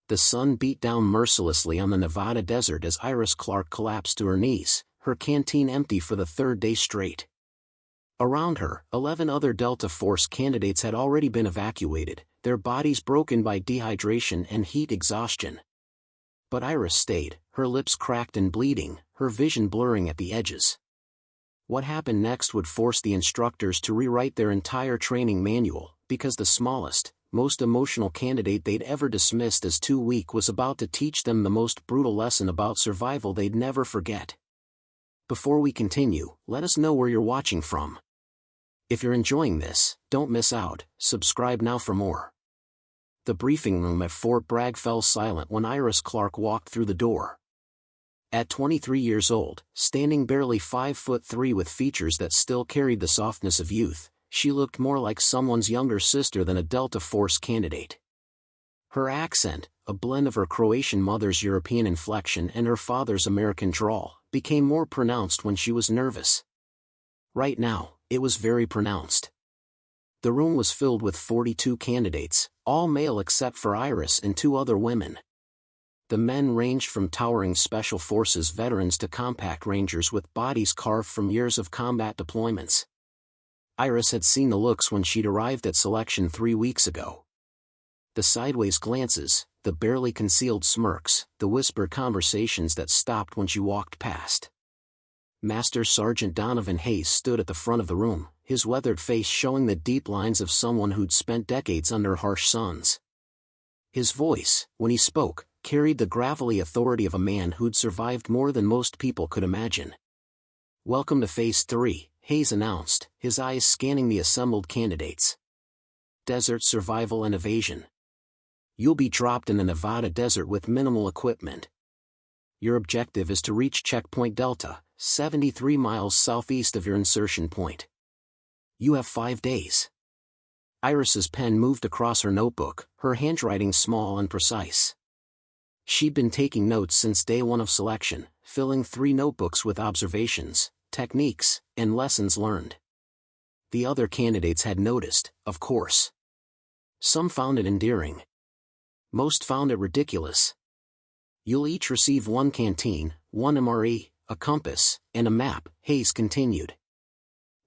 The sun beat down mercilessly on the Nevada desert as Iris Clark collapsed to her knees, her canteen empty for the third day straight. Around her, 11 other Delta Force candidates had already been evacuated, their bodies broken by dehydration and heat exhaustion. But Iris stayed, her lips cracked and bleeding, her vision blurring at the edges. What happened next would force the instructors to rewrite their entire training manual, because the smallest, most emotional candidate they'd ever dismissed as too weak was about to teach them the most brutal lesson about survival they'd never forget. Before we continue, let us know where you're watching from. If you're enjoying this, don't miss out, subscribe now for more. The briefing room at Fort Bragg fell silent when Iris Clark walked through the door. At 23 years old, standing barely 5'3" with features that still carried the softness of youth, she looked more like someone's younger sister than a Delta Force candidate. Her accent, a blend of her Croatian mother's European inflection and her father's American drawl, became more pronounced when she was nervous. Right now, it was very pronounced. The room was filled with 42 candidates, all male except for Iris and 2 other women. The men ranged from towering Special Forces veterans to compact rangers with bodies carved from years of combat deployments. Iris had seen the looks when she'd arrived at selection 3 weeks ago. The sideways glances, the barely concealed smirks, the whispered conversations that stopped when she walked past. Master Sergeant Donovan Hayes stood at the front of the room, his weathered face showing the deep lines of someone who'd spent decades under harsh suns. His voice, when he spoke, carried the gravelly authority of a man who'd survived more than most people could imagine. "Welcome to Phase 3, Hayes announced, his eyes scanning the assembled candidates. "Desert survival and evasion. You'll be dropped in the Nevada desert with minimal equipment. Your objective is to reach Checkpoint Delta, 73 miles southeast of your insertion point. You have 5 days." Iris's pen moved across her notebook, her handwriting small and precise. She'd been taking notes since day 1 of selection, filling 3 notebooks with observations, techniques, and lessons learned. The other candidates had noticed, of course. Some found it endearing. Most found it ridiculous. "You'll each receive 1 canteen, 1 MRE, a compass, and a map," Hayes continued.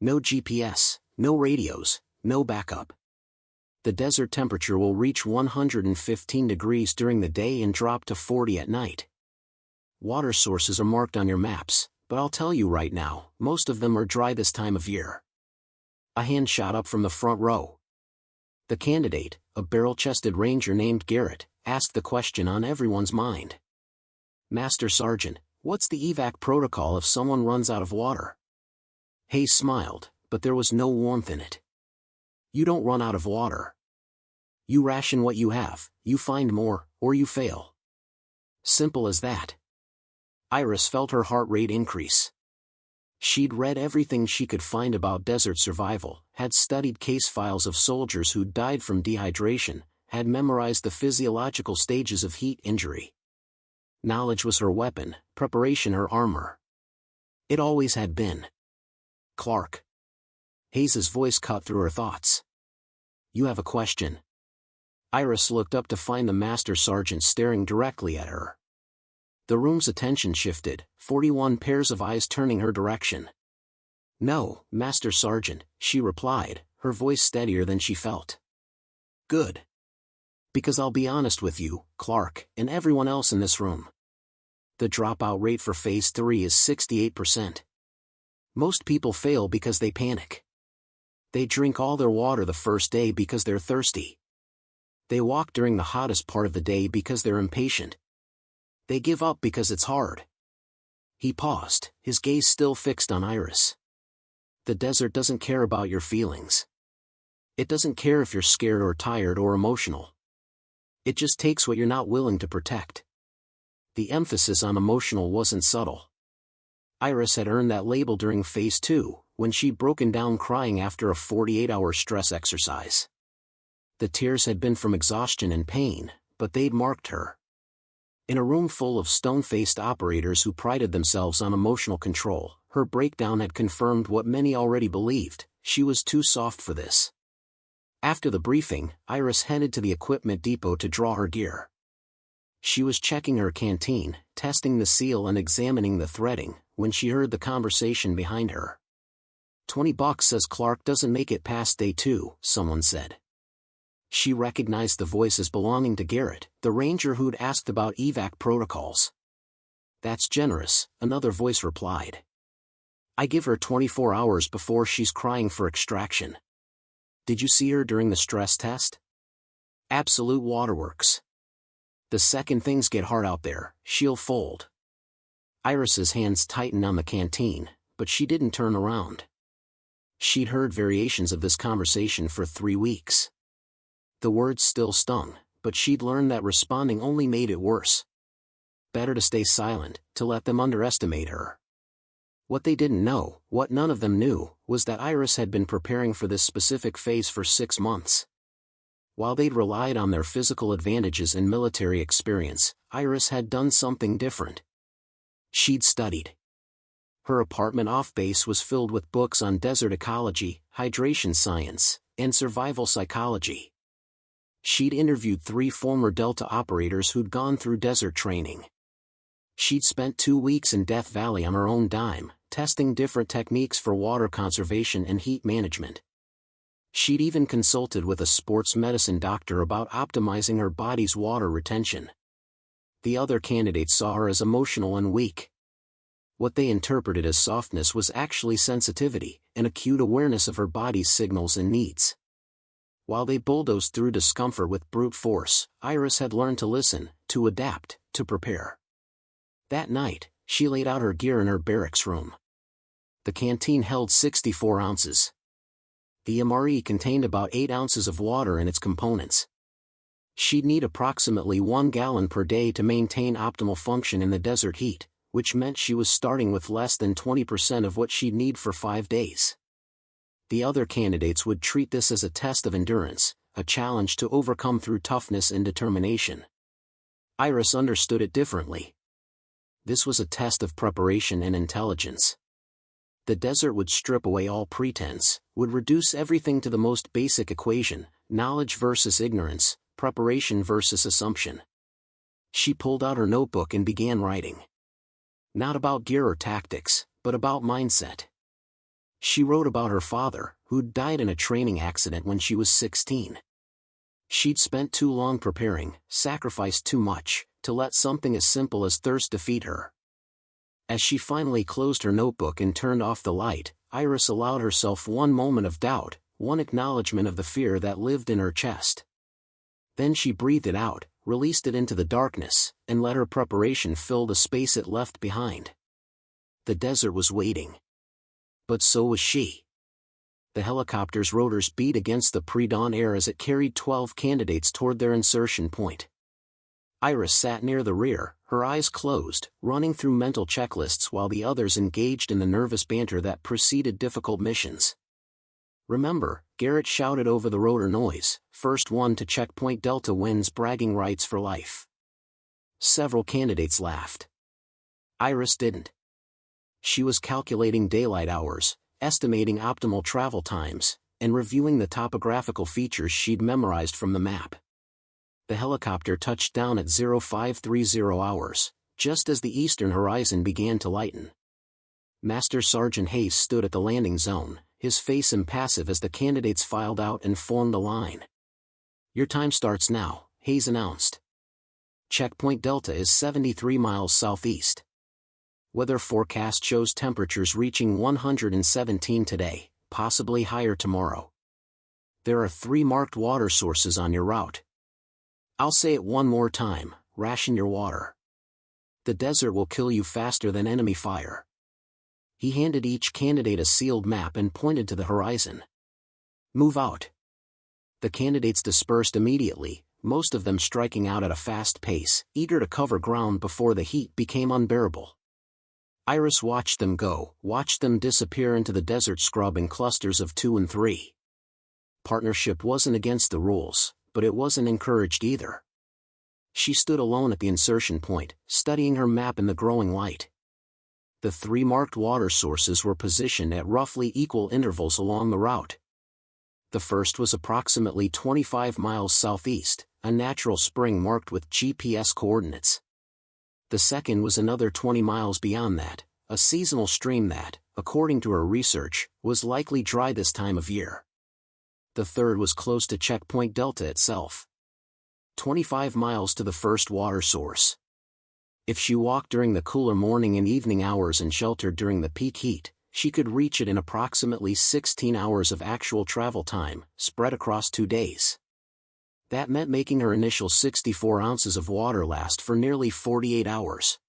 "No GPS, no radios, no backup. The desert temperature will reach 115 degrees during the day and drop to 40 at night. Water sources are marked on your maps, but I'll tell you right now, most of them are dry this time of year." A hand shot up from the front row. The candidate, a barrel-chested ranger named Garrett, asked the question on everyone's mind. "Master Sergeant, what's the evac protocol if someone runs out of water?" Hayes smiled, but there was no warmth in it. "You don't run out of water. You ration what you have, you find more, or you fail. Simple as that." Iris felt her heart rate increase. She'd read everything she could find about desert survival, had studied case files of soldiers who'd died from dehydration, had memorized the physiological stages of heat injury. Knowledge was her weapon, preparation her armor. It always had been. "Clark." Hayes's voice cut through her thoughts. "You have a question." Iris looked up to find the Master Sergeant staring directly at her. The room's attention shifted, 41 pairs of eyes turning her direction. "No, Master Sergeant," she replied, her voice steadier than she felt. "Good. Because I'll be honest with you, Clark, and everyone else in this room. The dropout rate for Phase 3 is 68%. Most people fail because they panic. They drink all their water the first day because they're thirsty. They walk during the hottest part of the day because they're impatient. They give up because it's hard." He paused, his gaze still fixed on Iris. "The desert doesn't care about your feelings. It doesn't care if you're scared or tired or emotional. It just takes what you're not willing to protect." The emphasis on emotional wasn't subtle. Iris had earned that label during Phase 2, when she'd broken down crying after a 48-hour stress exercise. The tears had been from exhaustion and pain, but they'd marked her. In a room full of stone-faced operators who prided themselves on emotional control, her breakdown had confirmed what many already believed: she was too soft for this. After the briefing, Iris headed to the equipment depot to draw her gear. She was checking her canteen, testing the seal and examining the threading, when she heard the conversation behind her. $20 says Clark doesn't make it past day 2, someone said. She recognized the voice as belonging to Garrett, the ranger who'd asked about evac protocols. That's generous, another voice replied. I give her 24 hours before she's crying for extraction. Did you see her during the stress test? Absolute waterworks. The second things get hard out there, she'll fold. Iris's hands tightened on the canteen, but she didn't turn around. She'd heard variations of this conversation for 3 weeks. The words still stung, but she'd learned that responding only made it worse. Better to stay silent, to let them underestimate her. What they didn't know, what none of them knew, was that Iris had been preparing for this specific phase for 6 months. While they'd relied on their physical advantages and military experience, Iris had done something different. She'd studied. Her apartment off base was filled with books on desert ecology, hydration science, and survival psychology. She'd interviewed 3 former Delta operators who'd gone through desert training. She'd spent 2 weeks in Death Valley on her own dime, testing different techniques for water conservation and heat management. She'd even consulted with a sports medicine doctor about optimizing her body's water retention. The other candidates saw her as emotional and weak. What they interpreted as softness was actually sensitivity, an acute awareness of her body's signals and needs. While they bulldozed through discomfort with brute force, Iris had learned to listen, to adapt, to prepare. That night, she laid out her gear in her barracks room. The canteen held 64 ounces. The MRE contained about 8 ounces of water in its components. She'd need approximately 1 gallon per day to maintain optimal function in the desert heat, which meant she was starting with less than 20% of what she'd need for 5 days. The other candidates would treat this as a test of endurance, a challenge to overcome through toughness and determination. Iris understood it differently. This was a test of preparation and intelligence. The desert would strip away all pretense, would reduce everything to the most basic equation, knowledge versus ignorance, preparation versus assumption. She pulled out her notebook and began writing. Not about gear or tactics, but about mindset. She wrote about her father, who'd died in a training accident when she was 16. She'd spent too long preparing, sacrificed too much, to let something as simple as thirst defeat her. As she finally closed her notebook and turned off the light, Iris allowed herself one moment of doubt, one acknowledgement of the fear that lived in her chest. Then she breathed it out, released it into the darkness, and let her preparation fill the space it left behind. The desert was waiting. But so was she. The helicopter's rotors beat against the pre-dawn air as it carried 12 candidates toward their insertion point. Iris sat near the rear, her eyes closed, running through mental checklists while the others engaged in the nervous banter that preceded difficult missions. Remember, Garrett shouted over the rotor noise, first one to checkpoint Delta wins bragging rights for life. Several candidates laughed. Iris didn't. She was calculating daylight hours, estimating optimal travel times, and reviewing the topographical features she'd memorized from the map. The helicopter touched down at 0530 hours, just as the eastern horizon began to lighten. Master Sergeant Hayes stood at the landing zone, his face impassive as the candidates filed out and formed a line. "Your time starts now," Hayes announced. "Checkpoint Delta is 73 miles southeast. Weather forecast shows temperatures reaching 117 today, possibly higher tomorrow. There are 3 marked water sources on your route. I'll say it one more time, ration your water. The desert will kill you faster than enemy fire." He handed each candidate a sealed map and pointed to the horizon. "Move out." The candidates dispersed immediately, most of them striking out at a fast pace, eager to cover ground before the heat became unbearable. Iris watched them go, watched them disappear into the desert scrub in clusters of 2 and 3. Partnership wasn't against the rules, but it wasn't encouraged either. She stood alone at the insertion point, studying her map in the growing light. The 3 marked water sources were positioned at roughly equal intervals along the route. The first was approximately 25 miles southeast, a natural spring marked with GPS coordinates. The second was another 20 miles beyond that, a seasonal stream that, according to her research, was likely dry this time of year. The third was close to Checkpoint Delta itself. 25 miles to the first water source. If she walked during the cooler morning and evening hours and sheltered during the peak heat, she could reach it in approximately 16 hours of actual travel time, spread across 2 days. That meant making her initial 64 ounces of water last for nearly 48 hours.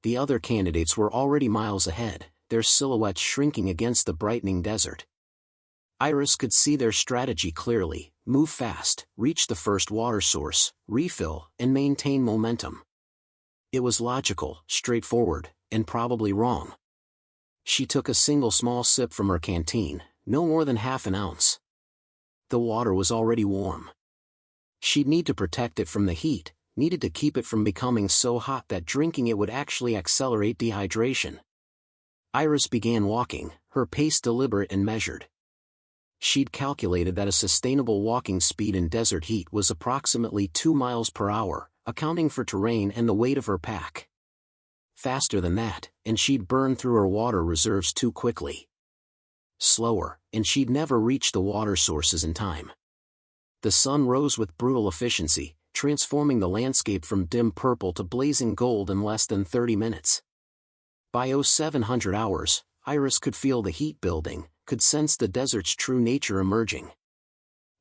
The other candidates were already miles ahead, their silhouettes shrinking against the brightening desert. Iris could see their strategy clearly: move fast, reach the first water source, refill, and maintain momentum. It was logical, straightforward, and probably wrong. She took a single small sip from her canteen, no more than half an ounce. The water was already warm. She'd need to protect it from the heat, needed to keep it from becoming so hot that drinking it would actually accelerate dehydration. Iris began walking, her pace deliberate and measured. She'd calculated that a sustainable walking speed in desert heat was approximately 2 miles per hour, accounting for terrain and the weight of her pack. Faster than that, and she'd burn through her water reserves too quickly. Slower, and she'd never reach the water sources in time. The sun rose with brutal efficiency, transforming the landscape from dim purple to blazing gold in less than 30 minutes. By 0700 hours, Iris could feel the heat building, could sense the desert's true nature emerging.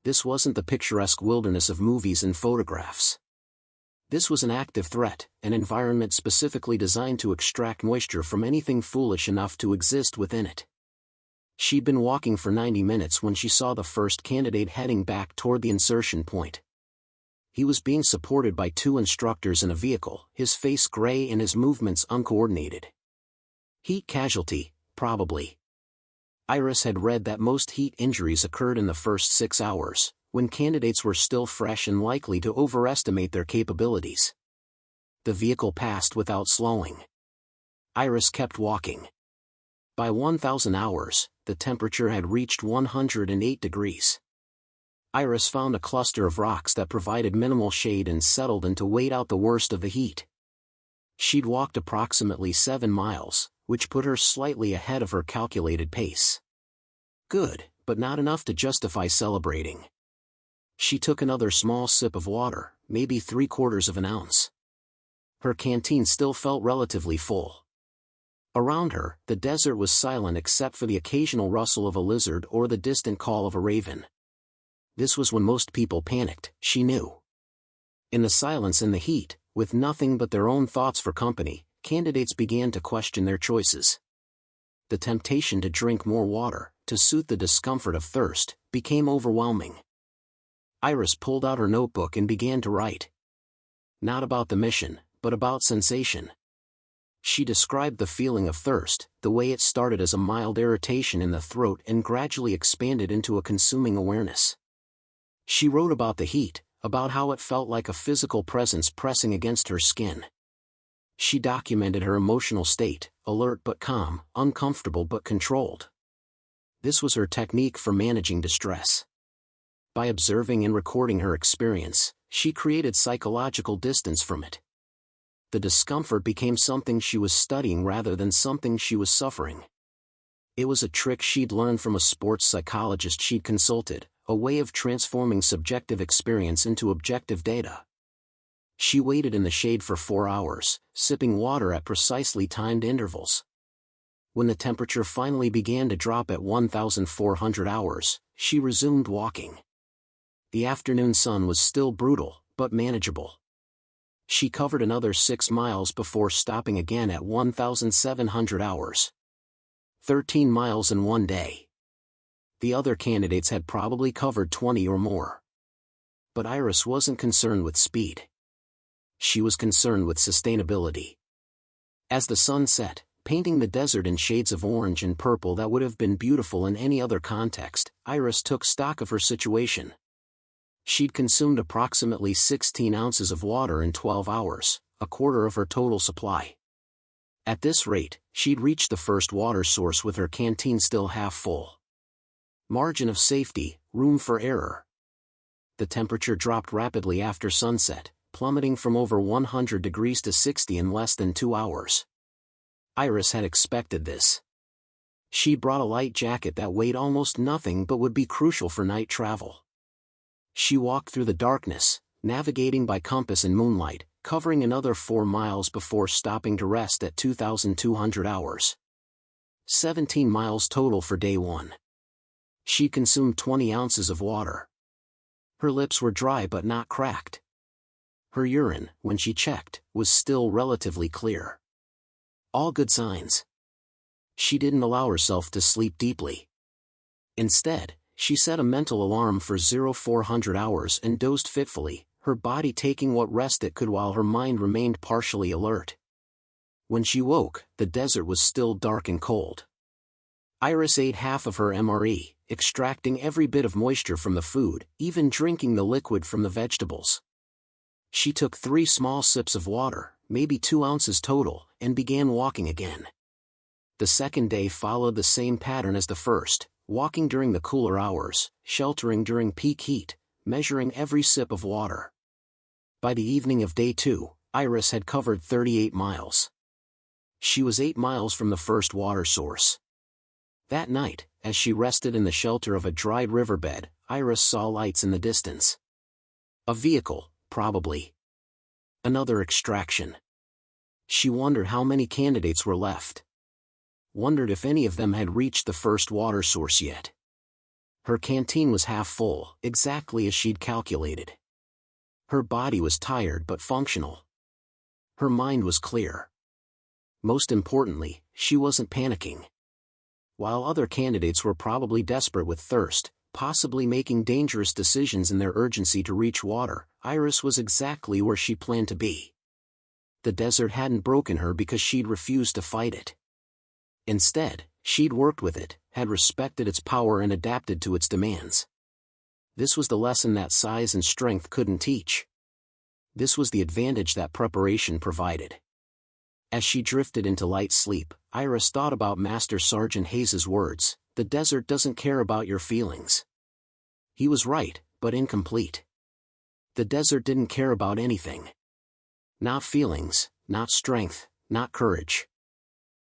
This wasn't the picturesque wilderness of movies and photographs. This was an active threat, an environment specifically designed to extract moisture from anything foolish enough to exist within it. She'd been walking for 90 minutes when she saw the first candidate heading back toward the insertion point. He was being supported by 2 instructors in a vehicle, his face gray and his movements uncoordinated. Heat casualty, probably. Iris had read that most heat injuries occurred in the first 6 hours, when candidates were still fresh and likely to overestimate their capabilities. The vehicle passed without slowing. Iris kept walking. By 1000 hours, the temperature had reached 108 degrees. Iris found a cluster of rocks that provided minimal shade and settled in to wait out the worst of the heat. She'd walked approximately 7 miles, which put her slightly ahead of her calculated pace. Good, but not enough to justify celebrating. She took another small sip of water, maybe 3/4 of an ounce. Her canteen still felt relatively full. Around her, the desert was silent except for the occasional rustle of a lizard or the distant call of a raven. This was when most people panicked, she knew. In the silence and the heat, with nothing but their own thoughts for company, candidates began to question their choices. The temptation to drink more water, to soothe the discomfort of thirst, became overwhelming. Iris pulled out her notebook and began to write. Not about the mission, but about sensation. She described the feeling of thirst, the way it started as a mild irritation in the throat and gradually expanded into a consuming awareness. She wrote about the heat, about how it felt like a physical presence pressing against her skin. She documented her emotional state, alert but calm, uncomfortable but controlled. This was her technique for managing distress. By observing and recording her experience, she created psychological distance from it. The discomfort became something she was studying rather than something she was suffering. It was a trick she'd learned from a sports psychologist she'd consulted, a way of transforming subjective experience into objective data. She waited in the shade for 4 hours, sipping water at precisely timed intervals. When the temperature finally began to drop at 1400 hours, she resumed walking. The afternoon sun was still brutal, but manageable. She covered another 6 miles before stopping again at 1700 hours. 13 miles in one day. The other candidates had probably covered 20 or more. But Iris wasn't concerned with speed. She was concerned with sustainability. As the sun set, painting the desert in shades of orange and purple that would have been beautiful in any other context, Iris took stock of her situation. She'd consumed approximately 16 ounces of water in 12 hours, a quarter of her total supply. At this rate, she'd reached the first water source with her canteen still half full. Margin of safety, room for error. The temperature dropped rapidly after sunset, plummeting from over 100 degrees to 60 in less than 2 hours. Iris had expected this. She brought a light jacket that weighed almost nothing but would be crucial for night travel. She walked through the darkness, navigating by compass and moonlight, covering another 4 miles before stopping to rest at 2,200 hours. 17 miles total for day 1. She consumed 20 ounces of water. Her lips were dry but not cracked. Her urine, when she checked, was still relatively clear. All good signs. She didn't allow herself to sleep deeply. Instead, she set a mental alarm for 0400 hours and dozed fitfully, her body taking what rest it could while her mind remained partially alert. When she woke, the desert was still dark and cold. Iris ate half of her MRE, extracting every bit of moisture from the food, even drinking the liquid from the vegetables. She took 3 small sips of water, maybe 2 ounces total, and began walking again. The second day followed the same pattern as the first, walking during the cooler hours, sheltering during peak heat, measuring every sip of water. By the evening of day 2, Iris had covered 38 miles. She was 8 miles from the first water source. That night, as she rested in the shelter of a dried riverbed, Iris saw lights in the distance. A vehicle, probably. Another extraction. She wondered how many candidates were left. Wondered if any of them had reached the first water source yet. Her canteen was half full, exactly as she'd calculated. Her body was tired but functional. Her mind was clear. Most importantly, she wasn't panicking. While other candidates were probably desperate with thirst, possibly making dangerous decisions in their urgency to reach water, Iris was exactly where she planned to be. The desert hadn't broken her because she'd refused to fight it. Instead, she'd worked with it, had respected its power and adapted to its demands. This was the lesson that size and strength couldn't teach. This was the advantage that preparation provided. As she drifted into light sleep, Iris thought about Master Sergeant Hayes's words, "The desert doesn't care about your feelings." He was right, but incomplete. The desert didn't care about anything. Not feelings, not strength, not courage.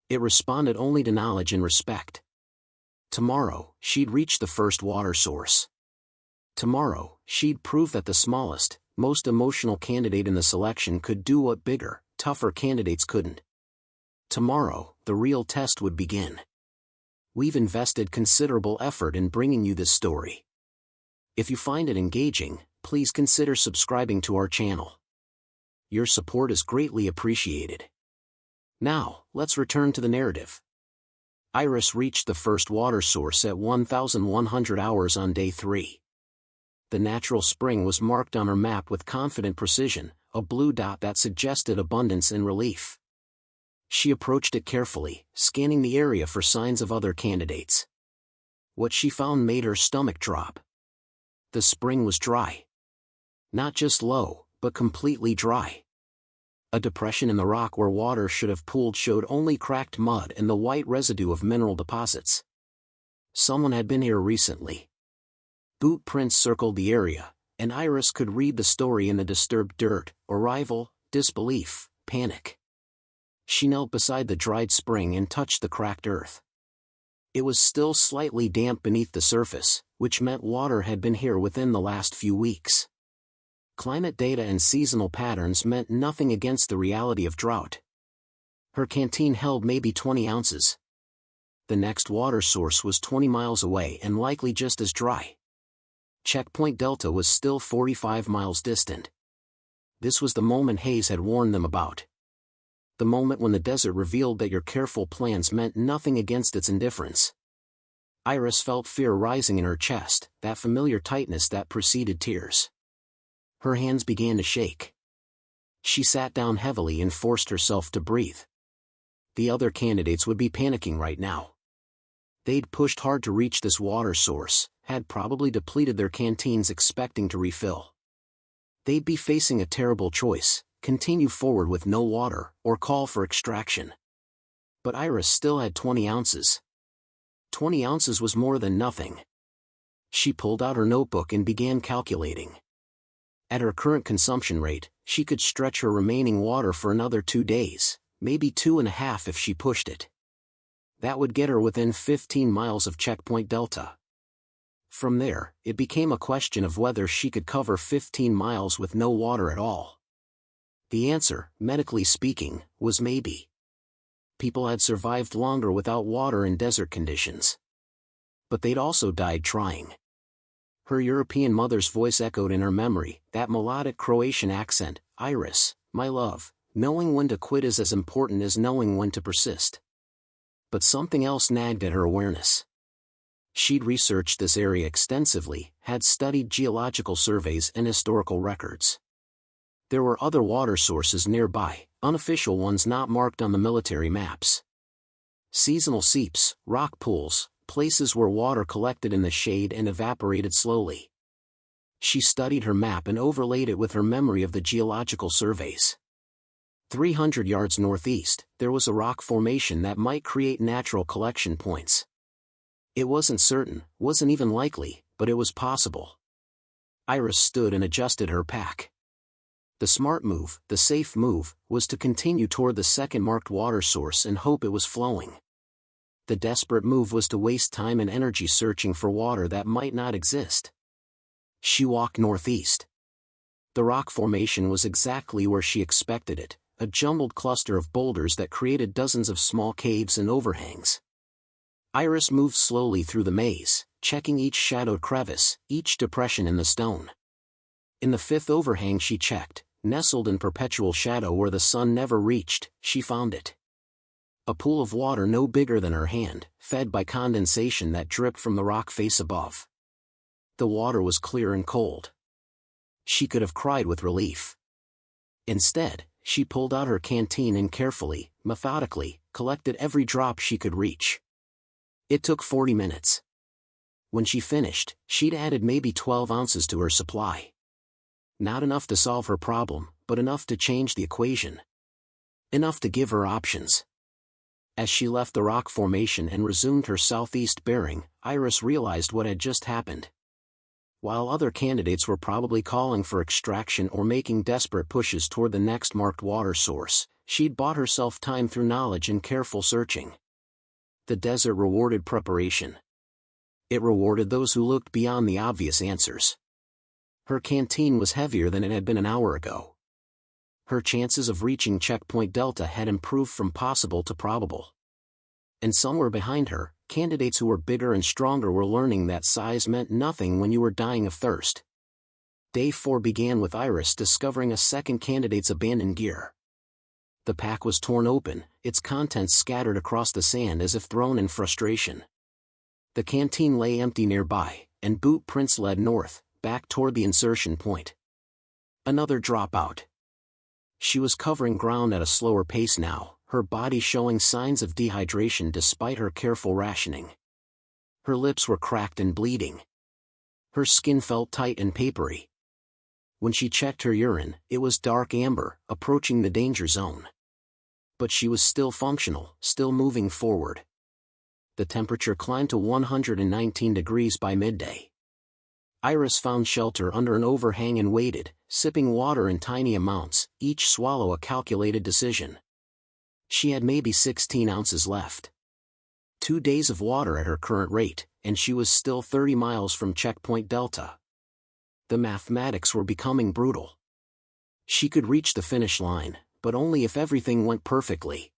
It responded only to knowledge and respect. Tomorrow, she'd reach the first water source. Tomorrow, she'd prove that the smallest, most emotional candidate in the selection could do what bigger, tougher candidates couldn't. Tomorrow, the real test would begin. We've invested considerable effort in bringing you this story. If you find it engaging, please consider subscribing to our channel. Your support is greatly appreciated. Now, let's return to the narrative. Iris reached the first water source at 1,100 hours on day 3. The natural spring was marked on her map with confident precision, a blue dot that suggested abundance and relief. She approached it carefully, scanning the area for signs of other candidates. What she found made her stomach drop. The spring was dry. Not just low, but completely dry. A depression in the rock where water should have pooled showed only cracked mud and the white residue of mineral deposits. Someone had been here recently. Boot prints circled the area, and Iris could read the story in the disturbed dirt: arrival, disbelief, panic. She knelt beside the dried spring and touched the cracked earth. It was still slightly damp beneath the surface, which meant water had been here within the last few weeks. Climate data and seasonal patterns meant nothing against the reality of drought. Her canteen held maybe 20 ounces. The next water source was 20 miles away and likely just as dry. Checkpoint Delta was still 45 miles distant. This was the moment Hayes had warned them about. The moment when the desert revealed that your careful plans meant nothing against its indifference. Iris felt fear rising in her chest, that familiar tightness that preceded tears. Her hands began to shake. She sat down heavily and forced herself to breathe. The other candidates would be panicking right now. They'd pushed hard to reach this water source, had probably depleted their canteens expecting to refill. They'd be facing a terrible choice: continue forward with no water, or call for extraction. But Iris still had 20 ounces. 20 ounces was more than nothing. She pulled out her notebook and began calculating. At her current consumption rate, she could stretch her remaining water for another 2 days, maybe 2.5 if she pushed it. That would get her within 15 miles of Checkpoint Delta. From there, it became a question of whether she could cover 15 miles with no water at all. The answer, medically speaking, was maybe. People had survived longer without water in desert conditions. But they'd also died trying. Her European mother's voice echoed in her memory, that melodic Croatian accent, "Iris, my love, knowing when to quit is as important as knowing when to persist." But something else nagged at her awareness. She'd researched this area extensively, had studied geological surveys and historical records. There were other water sources nearby, unofficial ones not marked on the military maps. Seasonal seeps, rock pools, places where water collected in the shade and evaporated slowly. She studied her map and overlaid it with her memory of the geological surveys. 300 yards northeast, there was a rock formation that might create natural collection points. It wasn't certain, wasn't even likely, but it was possible. Iris stood and adjusted her pack. The smart move, the safe move, was to continue toward the second marked water source and hope it was flowing. The desperate move was to waste time and energy searching for water that might not exist. She walked northeast. The rock formation was exactly where she expected it, a jumbled cluster of boulders that created dozens of small caves and overhangs. Iris moved slowly through the maze, checking each shadowed crevice, each depression in the stone. In the fifth overhang she checked, nestled in perpetual shadow where the sun never reached, she found it. A pool of water no bigger than her hand, fed by condensation that dripped from the rock face above. The water was clear and cold. She could have cried with relief. Instead, she pulled out her canteen and carefully, methodically, collected every drop she could reach. It took 40 minutes. When she finished, she'd added maybe 12 ounces to her supply. Not enough to solve her problem, but enough to change the equation. Enough to give her options. As she left the rock formation and resumed her southeast bearing, Iris realized what had just happened. While other candidates were probably calling for extraction or making desperate pushes toward the next marked water source, she'd bought herself time through knowledge and careful searching. The desert rewarded preparation. It rewarded those who looked beyond the obvious answers. Her canteen was heavier than it had been an hour ago. Her chances of reaching Checkpoint Delta had improved from possible to probable. And somewhere behind her, candidates who were bigger and stronger were learning that size meant nothing when you were dying of thirst. Day 4 began with Iris discovering a second candidate's abandoned gear. The pack was torn open, its contents scattered across the sand as if thrown in frustration. The canteen lay empty nearby, and boot prints led north, back toward the insertion point. Another dropout. She was covering ground at a slower pace now, her body showing signs of dehydration despite her careful rationing. Her lips were cracked and bleeding. Her skin felt tight and papery. When she checked her urine, it was dark amber, approaching the danger zone. But she was still functional, still moving forward. The temperature climbed to 119 degrees by midday. Iris found shelter under an overhang and waited, sipping water in tiny amounts, each swallow a calculated decision. She had maybe 16 ounces left. 2 days of water at her current rate, and she was still 30 miles from Checkpoint Delta. The mathematics were becoming brutal. She could reach the finish line, but only if everything went perfectly.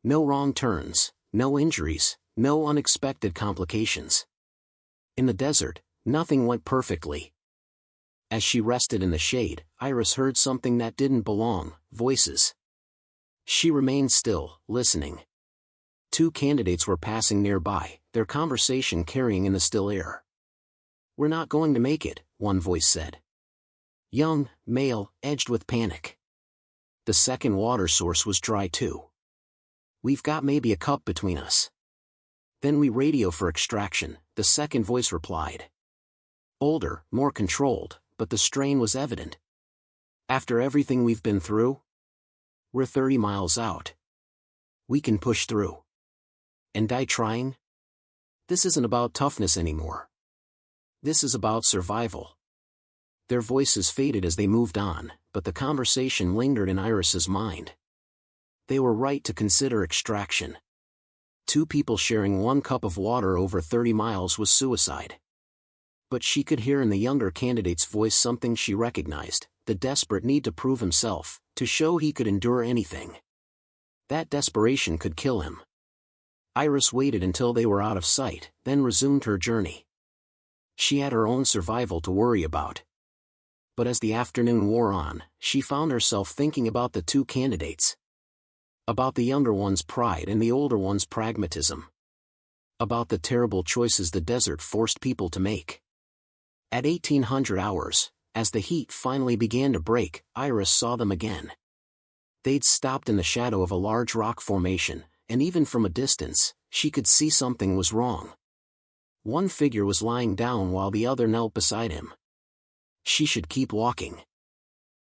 No wrong turns, no injuries, no unexpected complications. In the desert, nothing went perfectly. As she rested in the shade, Iris heard something that didn't belong, voices. She remained still, listening. 2 candidates were passing nearby, their conversation carrying in the still air. "We're not going to make it," one voice said. Young, male, edged with panic. The second water source was dry too. "We've got maybe a cup between us." "Then we radio for extraction," the second voice replied. Older, more controlled, but the strain was evident. "After everything we've been through? We're 30 miles out. We can push through. And die trying? This isn't about toughness anymore. This is about survival." Their voices faded as they moved on, but the conversation lingered in Iris's mind. They were right to consider extraction. 2 people sharing 1 cup of water over 30 miles was suicide. But she could hear in the younger candidate's voice something she recognized, the desperate need to prove himself, to show he could endure anything. That desperation could kill him. Iris waited until they were out of sight, then resumed her journey. She had her own survival to worry about. But as the afternoon wore on, she found herself thinking about the 2 candidates. About the younger one's pride and the older one's pragmatism. About the terrible choices the desert forced people to make. At 1800 hours, as the heat finally began to break, Iris saw them again. They'd stopped in the shadow of a large rock formation, and even from a distance, she could see something was wrong. One figure was lying down while the other knelt beside him. She should keep walking.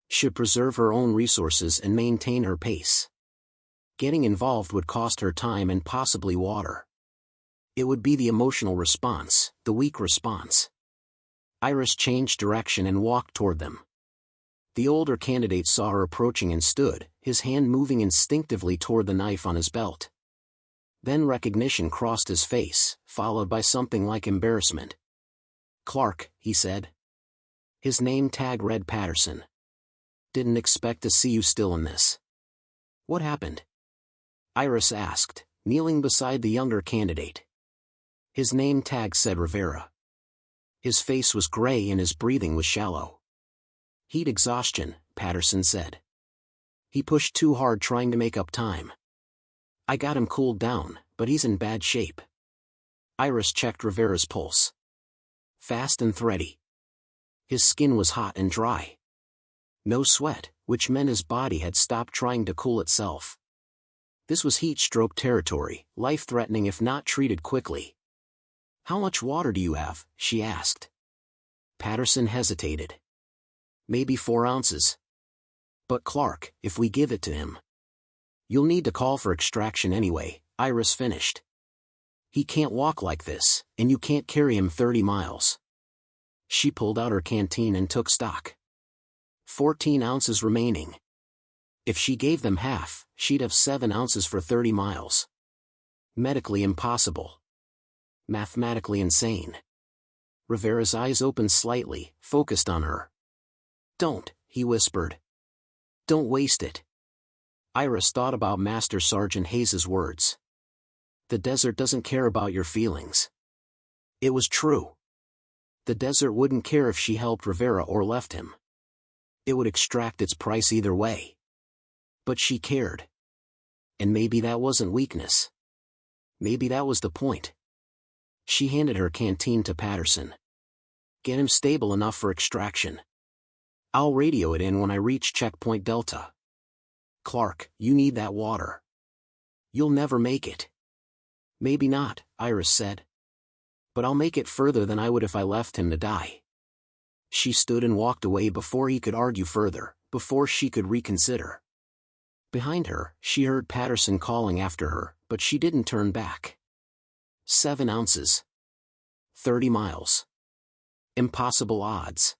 Should preserve her own resources and maintain her pace. Getting involved would cost her time and possibly water. It would be the emotional response, the weak response. Iris changed direction and walked toward them. The older candidate saw her approaching and stood, his hand moving instinctively toward the knife on his belt. Then recognition crossed his face, followed by something like embarrassment. "Clark," he said. His name tag read Patterson. "Didn't expect to see you still in this. What happened?" Iris asked, kneeling beside the younger candidate. His name tag said Rivera. His face was gray and his breathing was shallow. "Heat exhaustion," Patterson said. "He pushed too hard trying to make up time. I got him cooled down, but he's in bad shape." Iris checked Rivera's pulse. Fast and thready. His skin was hot and dry. No sweat, which meant his body had stopped trying to cool itself. This was heat stroke territory, life-threatening if not treated quickly. "How much water do you have?" she asked. Patterson hesitated. "Maybe 4 ounces. But Clark, if we give it to him, you'll need to call for extraction anyway," Iris finished. "He can't walk like this, and you can't carry him 30 miles. She pulled out her canteen and took stock. 14 ounces remaining. If she gave them half, she'd have 7 ounces for 30 miles. Medically impossible. Mathematically insane. Rivera's eyes opened slightly, focused on her. "Don't," he whispered. "Don't waste it." Iris thought about Master Sergeant Hayes's words. The desert doesn't care about your feelings. It was true. The desert wouldn't care if she helped Rivera or left him. It would extract its price either way. But she cared. And maybe that wasn't weakness. Maybe that was the point. She handed her canteen to Patterson. "Get him stable enough for extraction. I'll radio it in when I reach checkpoint Delta. Clark, you need that water. You'll never make it." "Maybe not," Iris said. "But I'll make it further than I would if I left him to die." She stood and walked away before he could argue further, before she could reconsider. Behind her, she heard Patterson calling after her, but she didn't turn back. 7 ounces. 30 miles. Impossible odds.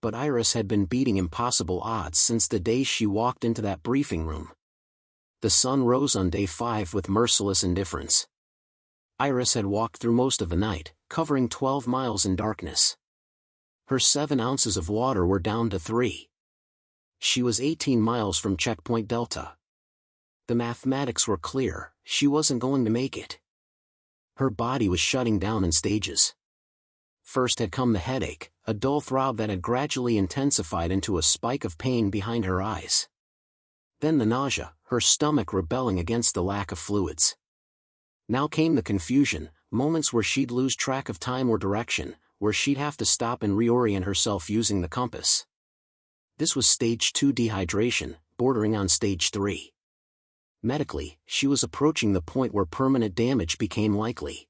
But Iris had been beating impossible odds since the day she walked into that briefing room. The sun rose on day 5 with merciless indifference. Iris had walked through most of the night, covering 12 miles in darkness. Her 7 ounces of water were down to 3. She was 18 miles from checkpoint Delta. The mathematics were clear, she wasn't going to make it. Her body was shutting down in stages. First had come the headache, a dull throb that had gradually intensified into a spike of pain behind her eyes. Then the nausea, her stomach rebelling against the lack of fluids. Now came the confusion, moments where she'd lose track of time or direction, where she'd have to stop and reorient herself using the compass. This was stage 2 dehydration, bordering on stage 3. Medically, she was approaching the point where permanent damage became likely.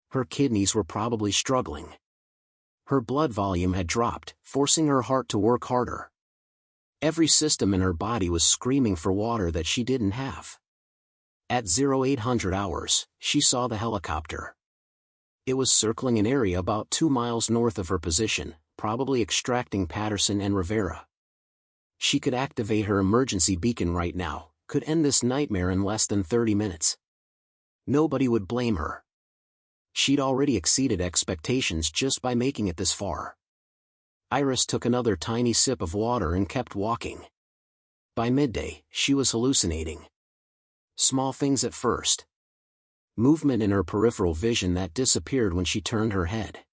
Her kidneys were probably struggling. Her blood volume had dropped, forcing her heart to work harder. Every system in her body was screaming for water that she didn't have. At 0800 hours, she saw the helicopter. It was circling an area about 2 miles north of her position, probably extracting Patterson and Rivera. She could activate her emergency beacon right now, could end this nightmare in less than 30 minutes. Nobody would blame her. She'd already exceeded expectations just by making it this far. Iris took another tiny sip of water and kept walking. By midday, she was hallucinating. Small things at first. Movement in her peripheral vision that disappeared when she turned her head.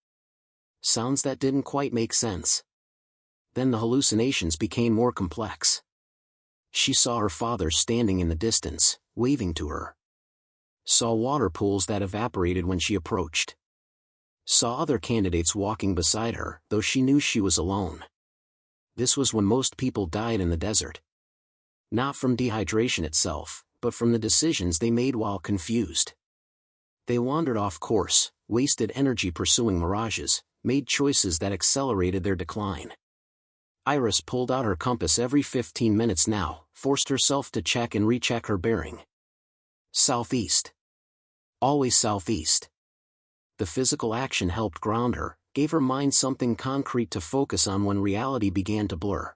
Sounds that didn't quite make sense. Then the hallucinations became more complex. She saw her father standing in the distance, waving to her. Saw water pools that evaporated when she approached. Saw other candidates walking beside her, though she knew she was alone. This was when most people died in the desert. Not from dehydration itself, but from the decisions they made while confused. They wandered off course, wasted energy pursuing mirages, made choices that accelerated their decline. Iris pulled out her compass every 15 minutes now, forced herself to check and recheck her bearing. Southeast. Always southeast. The physical action helped ground her, gave her mind something concrete to focus on when reality began to blur.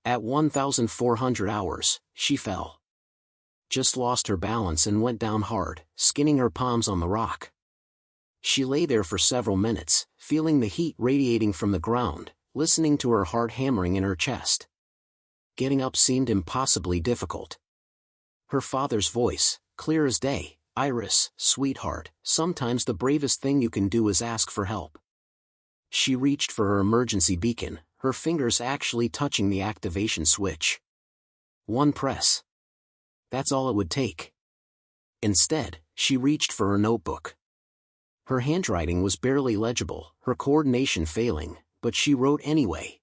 At 1,400 hours, she fell. Just lost her balance and went down hard, skinning her palms on the rock. She lay there for several minutes, feeling the heat radiating from the ground, listening to her heart hammering in her chest. Getting up seemed impossibly difficult. Her father's voice, clear as day, "Iris, sweetheart, sometimes the bravest thing you can do is ask for help." She reached for her emergency beacon, her fingers actually touching the activation switch. One press. That's all it would take. Instead, she reached for her notebook. Her handwriting was barely legible, her coordination failing, but she wrote anyway.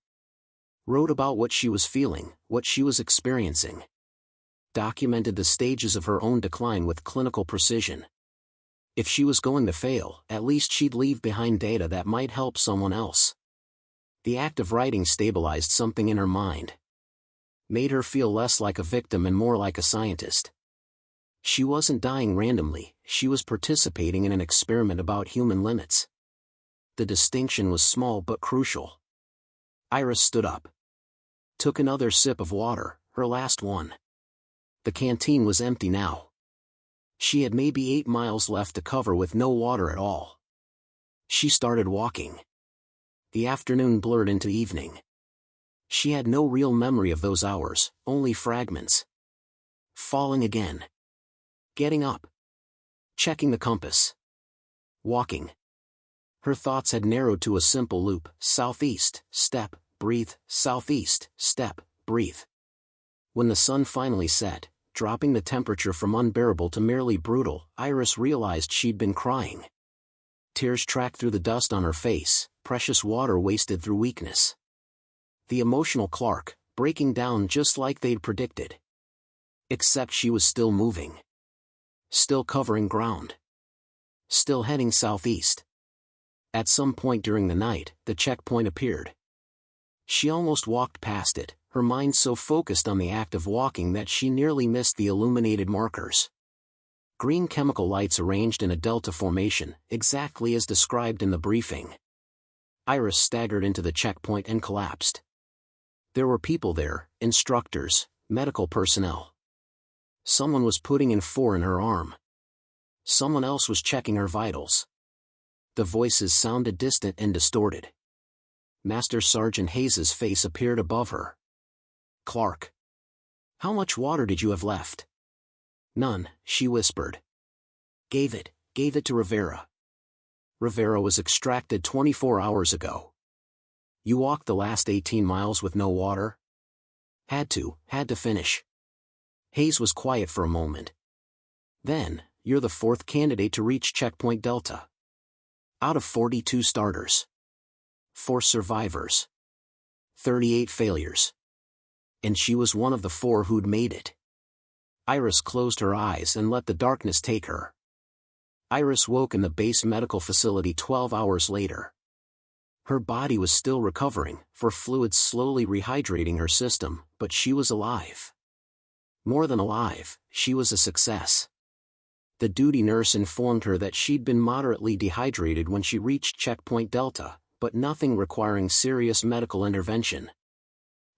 Wrote about what she was feeling, what she was experiencing. Documented the stages of her own decline with clinical precision. If she was going to fail, at least she'd leave behind data that might help someone else. The act of writing stabilized something in her mind. Made her feel less like a victim and more like a scientist. She wasn't dying randomly, she was participating in an experiment about human limits. The distinction was small but crucial. Iris stood up. Took another sip of water, her last one. The canteen was empty now. She had maybe 8 miles left to cover with no water at all. She started walking. The afternoon blurred into evening. She had no real memory of those hours, only fragments. Falling again. Getting up. Checking the compass. Walking. Her thoughts had narrowed to a simple loop: southeast, step, breathe, southeast, step, breathe. When the sun finally set, dropping the temperature from unbearable to merely brutal, Iris realized she'd been crying. Tears tracked through the dust on her face, precious water wasted through weakness. The emotional Clark, breaking down just like they'd predicted. Except she was still moving. Still covering ground. Still heading southeast. At some point during the night, the checkpoint appeared. She almost walked past it, her mind so focused on the act of walking that she nearly missed the illuminated markers. Green chemical lights arranged in a delta formation, exactly as described in the briefing. Iris staggered into the checkpoint and collapsed. There were people there, instructors, medical personnel. Someone was putting in 4 in her arm. Someone else was checking her vitals. The voices sounded distant and distorted. Master Sergeant Hayes's face appeared above her. "Clark. How much water did you have left?" "None," she whispered. Gave it to Rivera. Rivera was extracted 24 hours ago. You walked the last 18 miles with no water?" Had to finish." Hayes was quiet for a moment. "Then, you're the 4th candidate to reach checkpoint Delta. Out of 42 starters. 4 survivors. 38 failures. And she was one of the 4 who'd made it." Iris closed her eyes and let the darkness take her. Iris woke in the base medical facility 12 hours later. Her body was still recovering, for fluids slowly rehydrating her system, but she was alive. More than alive, she was a success. The duty nurse informed her that she'd been moderately dehydrated when she reached checkpoint Delta, but nothing requiring serious medical intervention.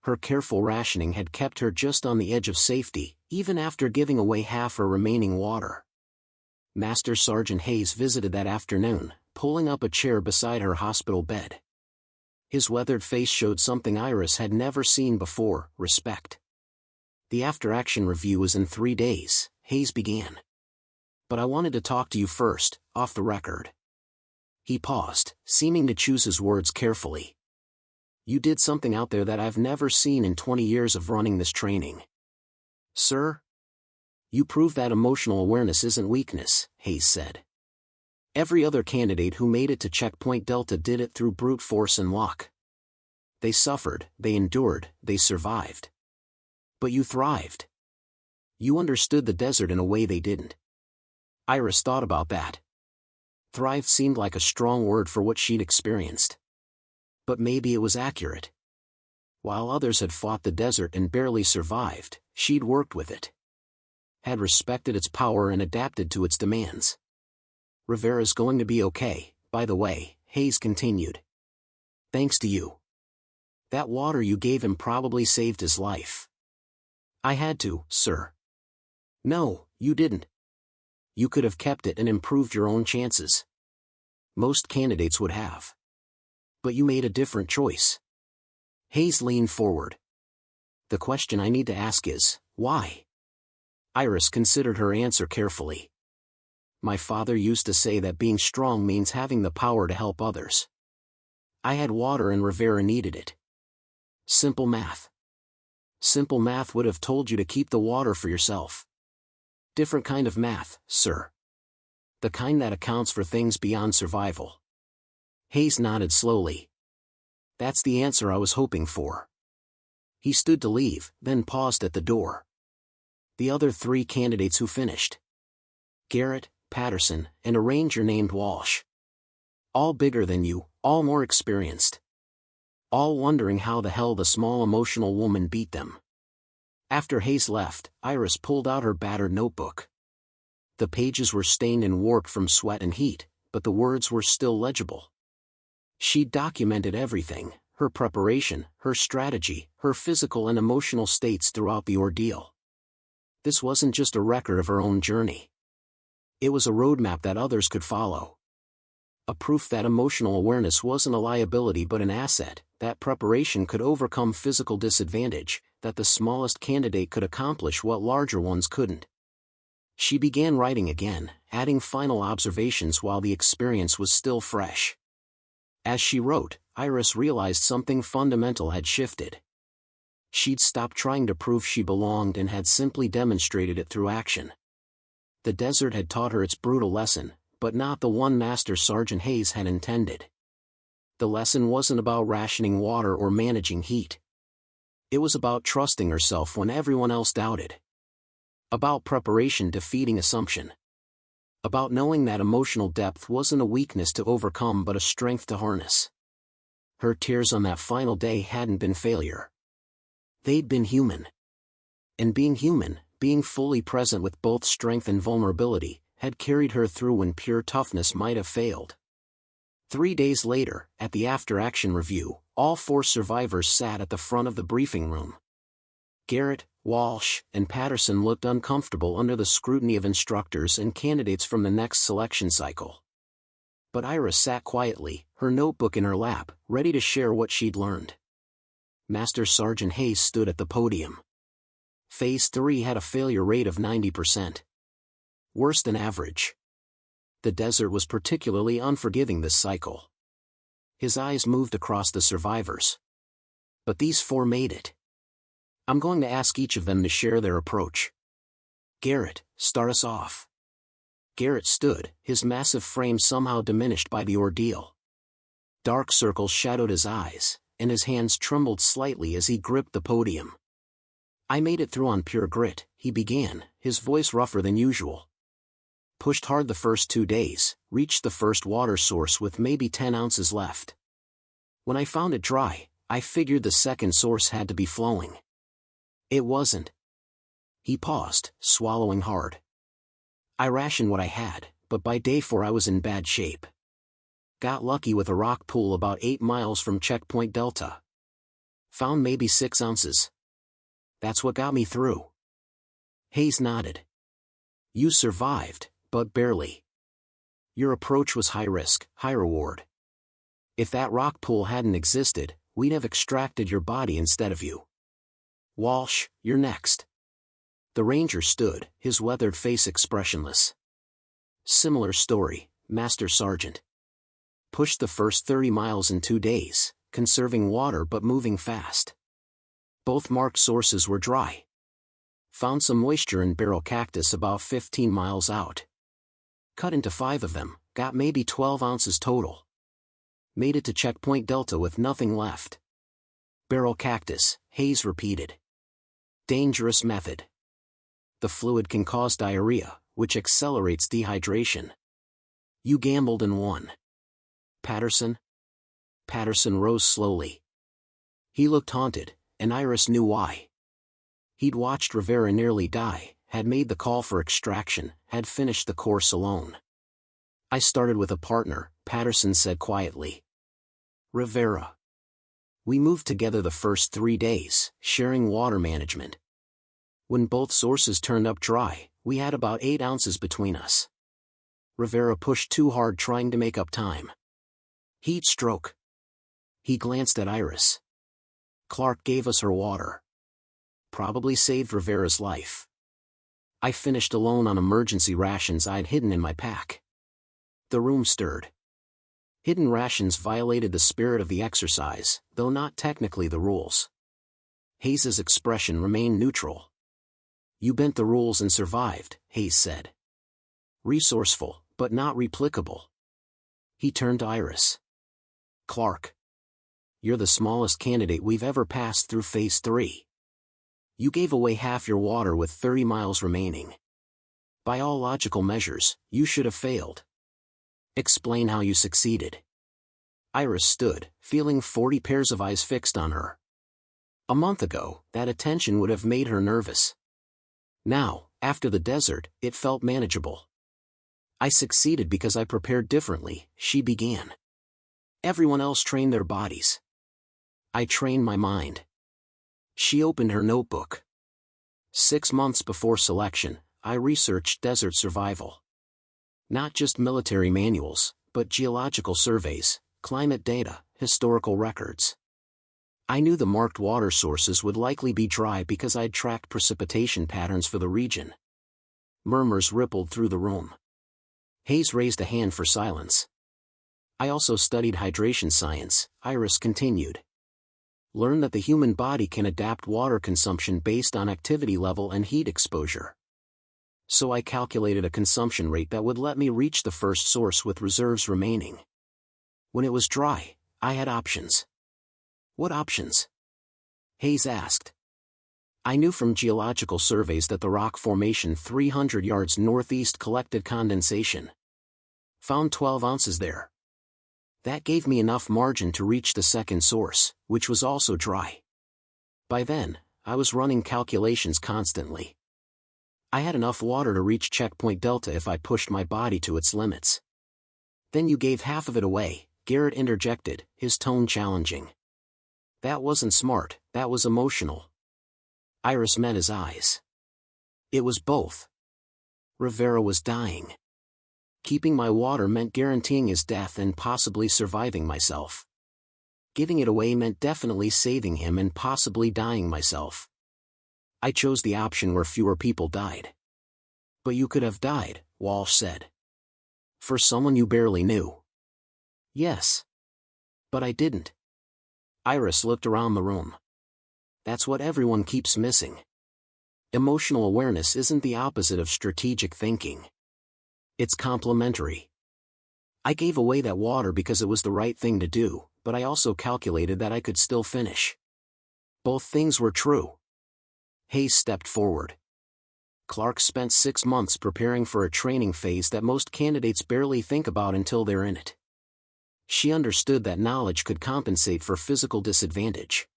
Her careful rationing had kept her just on the edge of safety, even after giving away half her remaining water. Master Sergeant Hayes visited that afternoon, pulling up a chair beside her hospital bed. His weathered face showed something Iris had never seen before: respect. "The after-action review is in 3 days, Hayes began. "But I wanted to talk to you first, off the record." He paused, seeming to choose his words carefully. "You did something out there that I've never seen in 20 years of running this training." "Sir?" "You proved that emotional awareness isn't weakness," Hayes said. "Every other candidate who made it to checkpoint Delta did it through brute force and luck. They suffered, they endured, they survived. But you thrived. You understood the desert in a way they didn't." Iris thought about that. Thrive seemed like a strong word for what she'd experienced. But maybe it was accurate. While others had fought the desert and barely survived, she'd worked with it. Had respected its power and adapted to its demands. "Rivera's going to be okay, by the way," Hayes continued. "Thanks to you. That water you gave him probably saved his life." "I had to, sir." "No, you didn't. You could have kept it and improved your own chances. Most candidates would have. But you made a different choice." Hayes leaned forward. "The question I need to ask is, why?" Iris considered her answer carefully. "My father used to say that being strong means having the power to help others. I had water and Rivera needed it. Simple math. Simple math would have told you to keep the water for yourself. Different kind of math, sir. The kind that accounts for things beyond survival." Hayes nodded slowly. "That's the answer I was hoping for." He stood to leave, then paused at the door. The other 3 candidates who finished: Garrett, Patterson, and a ranger named Walsh. All bigger than you, all more experienced. All wondering how the hell the small emotional woman beat them. After Hayes left, Iris pulled out her battered notebook. The pages were stained and warped from sweat and heat, but the words were still legible. She'd documented everything: her preparation, her strategy, her physical and emotional states throughout the ordeal. This wasn't just a record of her own journey. It was a roadmap that others could follow. A proof that emotional awareness wasn't a liability but an asset, that preparation could overcome physical disadvantage, that the smallest candidate could accomplish what larger ones couldn't. She began writing again, adding final observations while the experience was still fresh. As she wrote, Iris realized something fundamental had shifted. She'd stopped trying to prove she belonged and had simply demonstrated it through action. The desert had taught her its brutal lesson, but not the one Master Sergeant Hayes had intended. The lesson wasn't about rationing water or managing heat. It was about trusting herself when everyone else doubted. About preparation defeating assumption. About knowing that emotional depth wasn't a weakness to overcome but a strength to harness. Her tears on that final day hadn't been failure. They'd been human. And being human, being fully present with both strength and vulnerability, had carried her through when pure toughness might have failed. 3 days later, at the after-action review, all 4 survivors sat at the front of the briefing room. Garrett, Walsh, and Patterson looked uncomfortable under the scrutiny of instructors and candidates from the next selection cycle. But Iris sat quietly, her notebook in her lap, ready to share what she'd learned. Master Sergeant Hayes stood at the podium. Phase 3 had a failure rate of 90%. Worse than average. The desert was particularly unforgiving this cycle. His eyes moved across the survivors. But these 4 made it. I'm going to ask each of them to share their approach. Garrett, start us off. Garrett stood, his massive frame somehow diminished by the ordeal. Dark circles shadowed his eyes, and his hands trembled slightly as he gripped the podium. I made it through on pure grit, he began, his voice rougher than usual. Pushed hard the first 2 days, reached the first water source with maybe 10 ounces left. When I found it dry, I figured the second source had to be flowing. It wasn't. He paused, swallowing hard. I rationed what I had, but by day 4 I was in bad shape. Got lucky with a rock pool about 8 miles from Checkpoint Delta. Found maybe 6 ounces. That's what got me through. Hayes nodded. You survived, but barely. Your approach was high risk, high reward. If that rock pool hadn't existed, we'd have extracted your body instead of you. Walsh, you're next. The ranger stood, his weathered face expressionless. Similar story, Master Sergeant. Pushed the first 30 miles in 2 days, conserving water but moving fast. Both marked sources were dry. Found some moisture in barrel cactus about 15 miles out. Cut into 5 of them, got maybe 12 ounces total. Made it to Checkpoint Delta with nothing left. Barrel cactus, Hayes repeated. Dangerous method. The fluid can cause diarrhea, which accelerates dehydration. You gambled and won. Patterson? Patterson rose slowly. He looked haunted, and Iris knew why. He'd watched Rivera nearly die, had made the call for extraction, had finished the course alone. I started with a partner, Patterson said quietly. Rivera. We moved together the first 3 days, sharing water management. When both sources turned up dry, we had about 8 ounces between us. Rivera pushed too hard trying to make up time. Heat stroke. He glanced at Iris. Clark gave us her water. Probably saved Rivera's life. I finished alone on emergency rations I'd hidden in my pack. The room stirred. Hidden rations violated the spirit of the exercise, though not technically the rules. Hayes's expression remained neutral. You bent the rules and survived, Hayes said. Resourceful, but not replicable. He turned to Iris. Clark. You're the smallest candidate we've ever passed through Phase 3. You gave away half your water with 30 miles remaining. By all logical measures, you should have failed. Explain how you succeeded. Iris stood, feeling 40 pairs of eyes fixed on her. A month ago, that attention would have made her nervous. Now, after the desert, it felt manageable. I succeeded because I prepared differently, she began. Everyone else trained their bodies. I trained my mind. She opened her notebook. 6 months before selection, I researched desert survival. Not just military manuals, but geological surveys, climate data, historical records. I knew the marked water sources would likely be dry because I'd tracked precipitation patterns for the region. Murmurs rippled through the room. Hayes raised a hand for silence. I also studied hydration science, Iris continued. Learned that the human body can adapt water consumption based on activity level and heat exposure. So I calculated a consumption rate that would let me reach the first source with reserves remaining. When it was dry, I had options. What options? Hayes asked. I knew from geological surveys that the rock formation 300 yards northeast collected condensation. Found 12 ounces there. That gave me enough margin to reach the second source, which was also dry. By then, I was running calculations constantly. I had enough water to reach Checkpoint Delta if I pushed my body to its limits. Then you gave half of it away, Garrett interjected, his tone challenging. That wasn't smart, that was emotional. Iris met his eyes. It was both. Rivera was dying. Keeping my water meant guaranteeing his death and possibly surviving myself. Giving it away meant definitely saving him and possibly dying myself. I chose the option where fewer people died. But you could have died, Walsh said. For someone you barely knew. Yes. But I didn't. Iris looked around the room. That's what everyone keeps missing. Emotional awareness isn't the opposite of strategic thinking. It's complementary. I gave away that water because it was the right thing to do, but I also calculated that I could still finish. Both things were true. Hayes stepped forward. Clark spent 6 months preparing for a training phase that most candidates barely think about until they're in it. She understood that knowledge could compensate for physical disadvantage.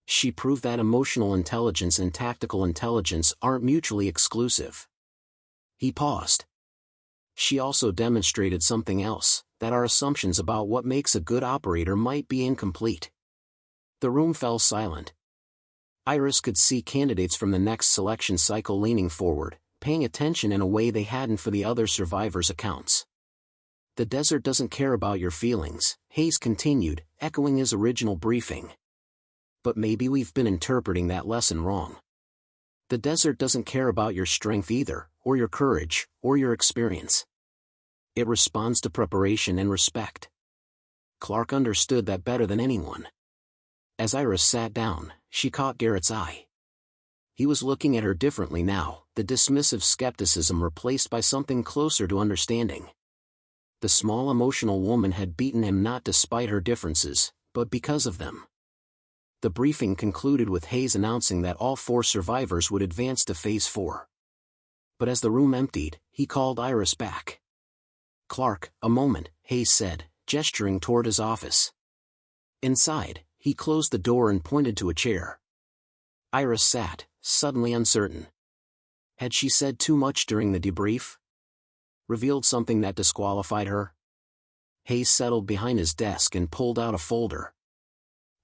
She proved that emotional intelligence and tactical intelligence aren't mutually exclusive. He paused. She also demonstrated something else, that our assumptions about what makes a good operator might be incomplete. The room fell silent. Iris could see candidates from the next selection cycle leaning forward, paying attention in a way they hadn't for the other survivors' accounts. The desert doesn't care about your feelings, Hayes continued, echoing his original briefing. But maybe we've been interpreting that lesson wrong. The desert doesn't care about your strength either, or your courage, or your experience. It responds to preparation and respect. Clark understood that better than anyone. As Iris sat down, she caught Garrett's eye. He was looking at her differently now, the dismissive skepticism replaced by something closer to understanding. The small emotional woman had beaten him not despite her differences, but because of them. The briefing concluded with Hayes announcing that all 4 survivors would advance to Phase 4. But as the room emptied, he called Iris back. "Clark, a moment," Hayes said, gesturing toward his office. Inside, he closed the door and pointed to a chair. Iris sat, suddenly uncertain. Had she said too much during the debrief? Revealed something that disqualified her? Hayes settled behind his desk and pulled out a folder.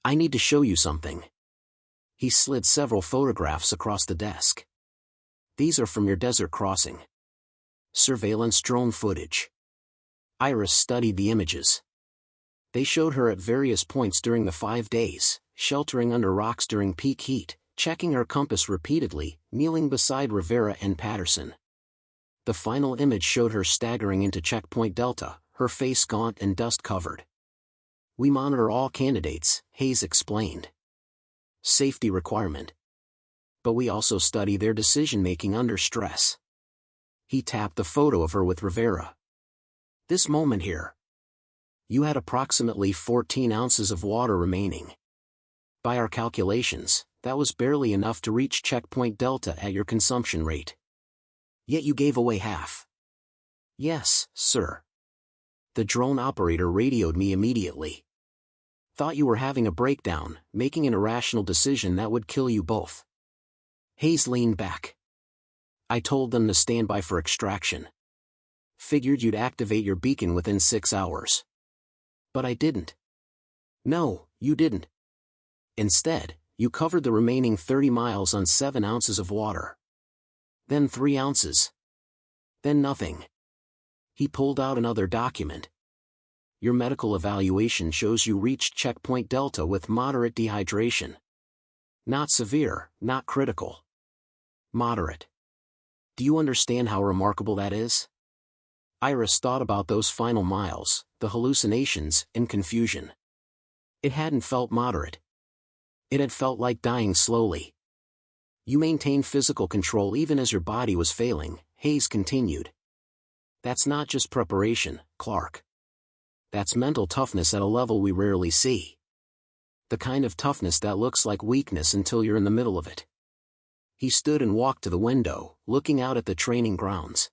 "I need to show you something." He slid several photographs across the desk. "These are from your desert crossing. Surveillance drone footage." Iris studied the images. They showed her at various points during the 5 days, sheltering under rocks during peak heat, checking her compass repeatedly, kneeling beside Rivera and Patterson. The final image showed her staggering into Checkpoint Delta, her face gaunt and dust-covered. "We monitor all candidates," Hayes explained. "Safety requirement. But we also study their decision-making under stress." He tapped the photo of her with Rivera. "This moment here. You had approximately 14 ounces of water remaining. By our calculations, that was barely enough to reach Checkpoint Delta at your consumption rate. Yet you gave away half." "Yes, sir. The drone operator radioed me immediately. Thought you were having a breakdown, making an irrational decision that would kill you both." Hayes leaned back. "I told them to stand by for extraction. Figured you'd activate your beacon within 6 hours. But I didn't." "No, you didn't. Instead, you covered the remaining 30 miles on 7 ounces of water. Then 3 ounces. Then nothing." He pulled out another document. "Your medical evaluation shows you reached Checkpoint Delta with moderate dehydration. Not severe, not critical. Moderate. Do you understand how remarkable that is?" Iris thought about those final miles, the hallucinations, and confusion. It hadn't felt moderate. It had felt like dying slowly. "You maintained physical control even as your body was failing," Hayes continued. "That's not just preparation, Clark. That's mental toughness at a level we rarely see. The kind of toughness that looks like weakness until you're in the middle of it." He stood and walked to the window, looking out at the training grounds.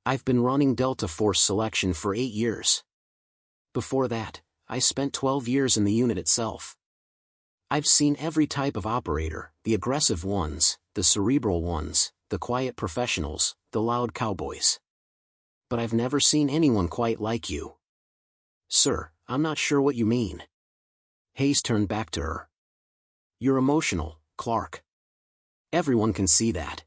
"I've been running Delta Force selection for 8 years. Before that, I spent 12 years in the unit itself. I've seen every type of operator, the aggressive ones, the cerebral ones, the quiet professionals, the loud cowboys. But I've never seen anyone quite like you." "Sir, I'm not sure what you mean." Hayes turned back to her. "You're emotional, Clark. Everyone can see that.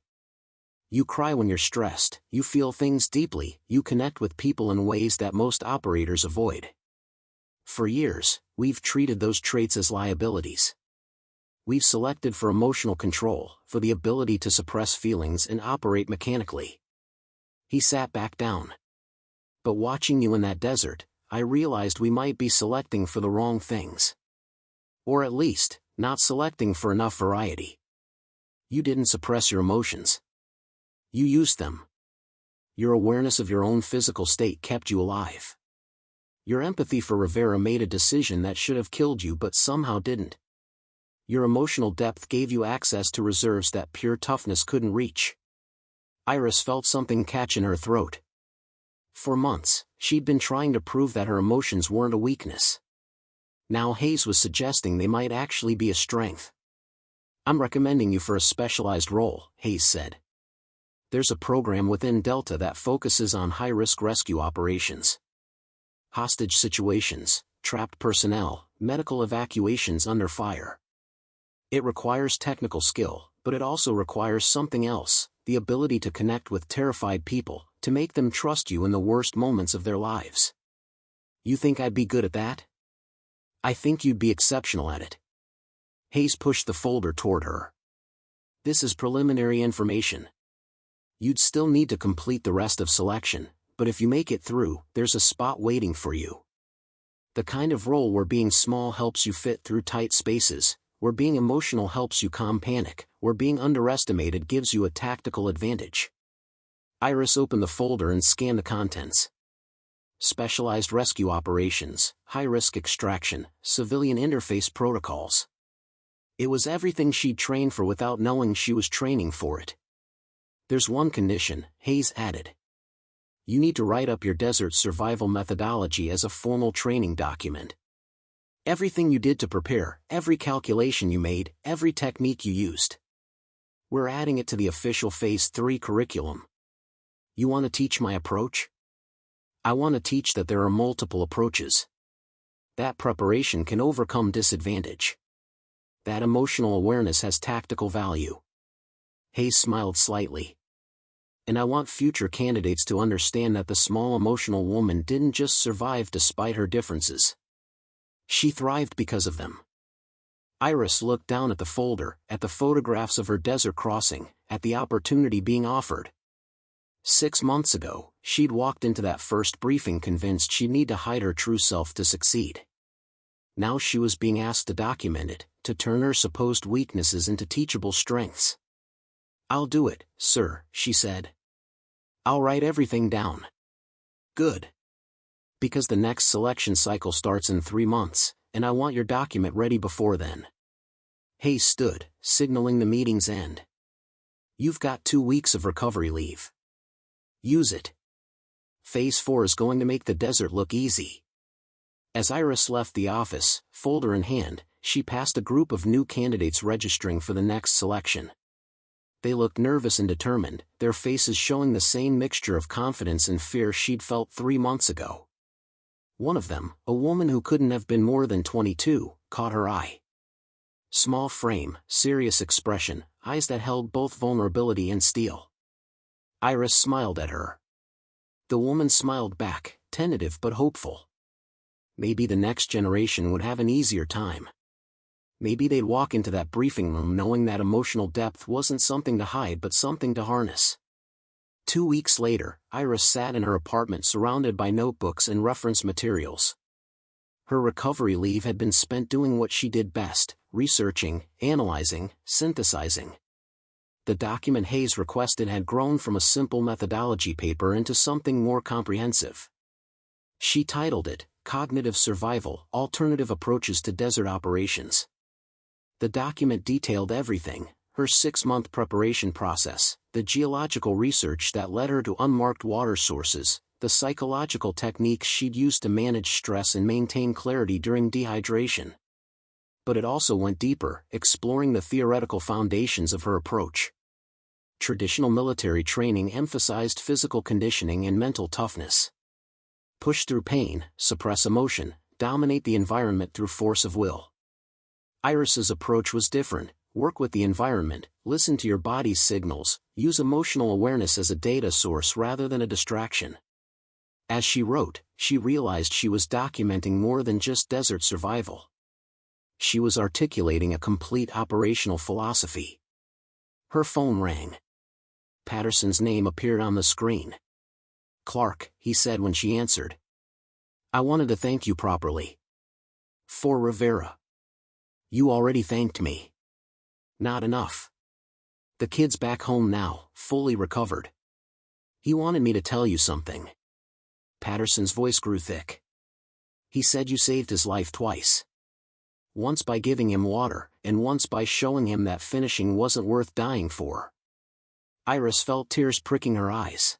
You cry when you're stressed, you feel things deeply, you connect with people in ways that most operators avoid. For years, we've treated those traits as liabilities. We've selected for emotional control, for the ability to suppress feelings and operate mechanically." He sat back down. "But watching you in that desert, I realized we might be selecting for the wrong things. Or at least, not selecting for enough variety. You didn't suppress your emotions. You used them. Your awareness of your own physical state kept you alive. Your empathy for Rivera made a decision that should have killed you but somehow didn't. Your emotional depth gave you access to reserves that pure toughness couldn't reach." Iris felt something catch in her throat. For months, she'd been trying to prove that her emotions weren't a weakness. Now Hayes was suggesting they might actually be a strength. "I'm recommending you for a specialized role," Hayes said. "There's a program within Delta that focuses on high-risk rescue operations. hostage situations, trapped personnel, medical evacuations under fire. It requires technical skill, but it also requires something else, the ability to connect with terrified people, to make them trust you in the worst moments of their lives. You think I'd be good at that? I think you'd be exceptional at it. Hayes pushed the folder toward her. This is preliminary information. You'd still need to complete the rest of selection, but if you make it through, there's a spot waiting for you. The kind of role where being small helps you fit through tight spaces, where being emotional helps you calm panic, where being underestimated gives you a tactical advantage. Iris opened the folder and scanned the contents. Specialized rescue operations, high-risk extraction, civilian interface protocols. It was everything she'd trained for without knowing she was training for it. There's one condition, Hayes added. You need to write up your desert survival methodology as a formal training document. Everything you did to prepare, every calculation you made, every technique you used. We're adding it to the official Phase 3 curriculum. You want to teach my approach? I want to teach that there are multiple approaches. That preparation can overcome disadvantage. That emotional awareness has tactical value. Hayes smiled slightly. And I want future candidates to understand that the small emotional woman didn't just survive despite her differences. She thrived because of them. Iris looked down at the folder, at the photographs of her desert crossing, at the opportunity being offered. 6 months ago, she'd walked into that first briefing convinced she'd need to hide her true self to succeed. Now she was being asked to document it, to turn her supposed weaknesses into teachable strengths. I'll do it, sir, she said. I'll write everything down. Good. Because the next selection cycle starts in 3 months, and I want your document ready before then. Hayes stood, signaling the meeting's end. You've got 2 weeks of recovery leave. Use it. Phase 4 is going to make the desert look easy. As Iris left the office, folder in hand, she passed a group of new candidates registering for the next selection. They looked nervous and determined, their faces showing the same mixture of confidence and fear she'd felt 3 months ago. One of them, a woman who couldn't have been more than 22, caught her eye. Small frame, serious expression, eyes that held both vulnerability and steel. Iris smiled at her. The woman smiled back, tentative but hopeful. Maybe the next generation would have an easier time. Maybe they'd walk into that briefing room knowing that emotional depth wasn't something to hide but something to harness. 2 weeks later, Iris sat in her apartment surrounded by notebooks and reference materials. Her recovery leave had been spent doing what she did best, researching, analyzing, synthesizing. The document Hayes requested had grown from a simple methodology paper into something more comprehensive. She titled it, Cognitive Survival: Alternative Approaches to Desert Operations. The document detailed everything, her 6-month preparation process, the geological research that led her to unmarked water sources, the psychological techniques she'd used to manage stress and maintain clarity during dehydration. But it also went deeper, exploring the theoretical foundations of her approach. Traditional military training emphasized physical conditioning and mental toughness. Push through pain, suppress emotion, dominate the environment through force of will. Iris's approach was different. Work with the environment, listen to your body's signals, use emotional awareness as a data source rather than a distraction. As she wrote, she realized she was documenting more than just desert survival. She was articulating a complete operational philosophy. Her phone rang. Patterson's name appeared on the screen. "Clark," he said when she answered. "I wanted to thank you properly." "For Rivera." "You already thanked me." "Not enough. The kid's back home now, fully recovered. He wanted me to tell you something." Patterson's voice grew thick. "He said you saved his life twice. Once by giving him water, and once by showing him that finishing wasn't worth dying for." Iris felt tears pricking her eyes.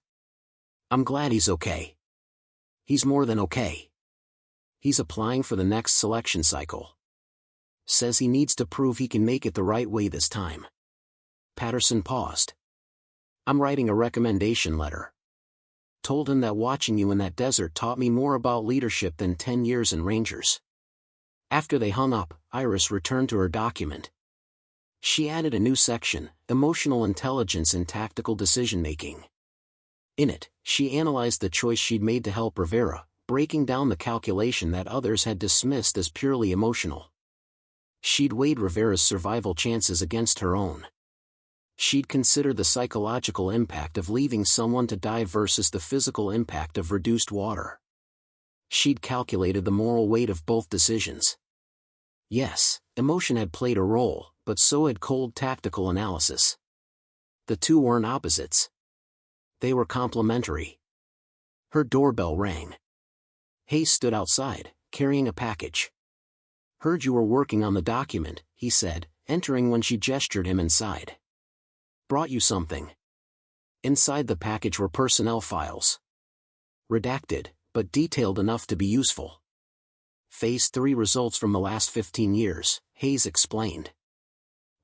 "I'm glad he's okay." "He's more than okay. He's applying for the next selection cycle. Says he needs to prove he can make it the right way this time." Patterson paused. "I'm writing a recommendation letter." Told him that watching you in that desert taught me more about leadership than 10 years in Rangers. After they hung up, Iris returned to her document. She added a new section, Emotional Intelligence and Tactical Decision-Making. In it, she analyzed the choice she'd made to help Rivera, breaking down the calculation that others had dismissed as purely emotional. She'd weighed Rivera's survival chances against her own. She'd considered the psychological impact of leaving someone to die versus the physical impact of reduced water. She'd calculated the moral weight of both decisions. Yes, emotion had played a role, but so had cold tactical analysis. The two weren't opposites. They were complementary. Her doorbell rang. Hayes stood outside, carrying a package. "Heard you were working on the document," he said, entering when she gestured him inside. "Brought you something." Inside the package were personnel files. Redacted, but detailed enough to be useful. Phase 3 results from the last 15 years, Hayes explained.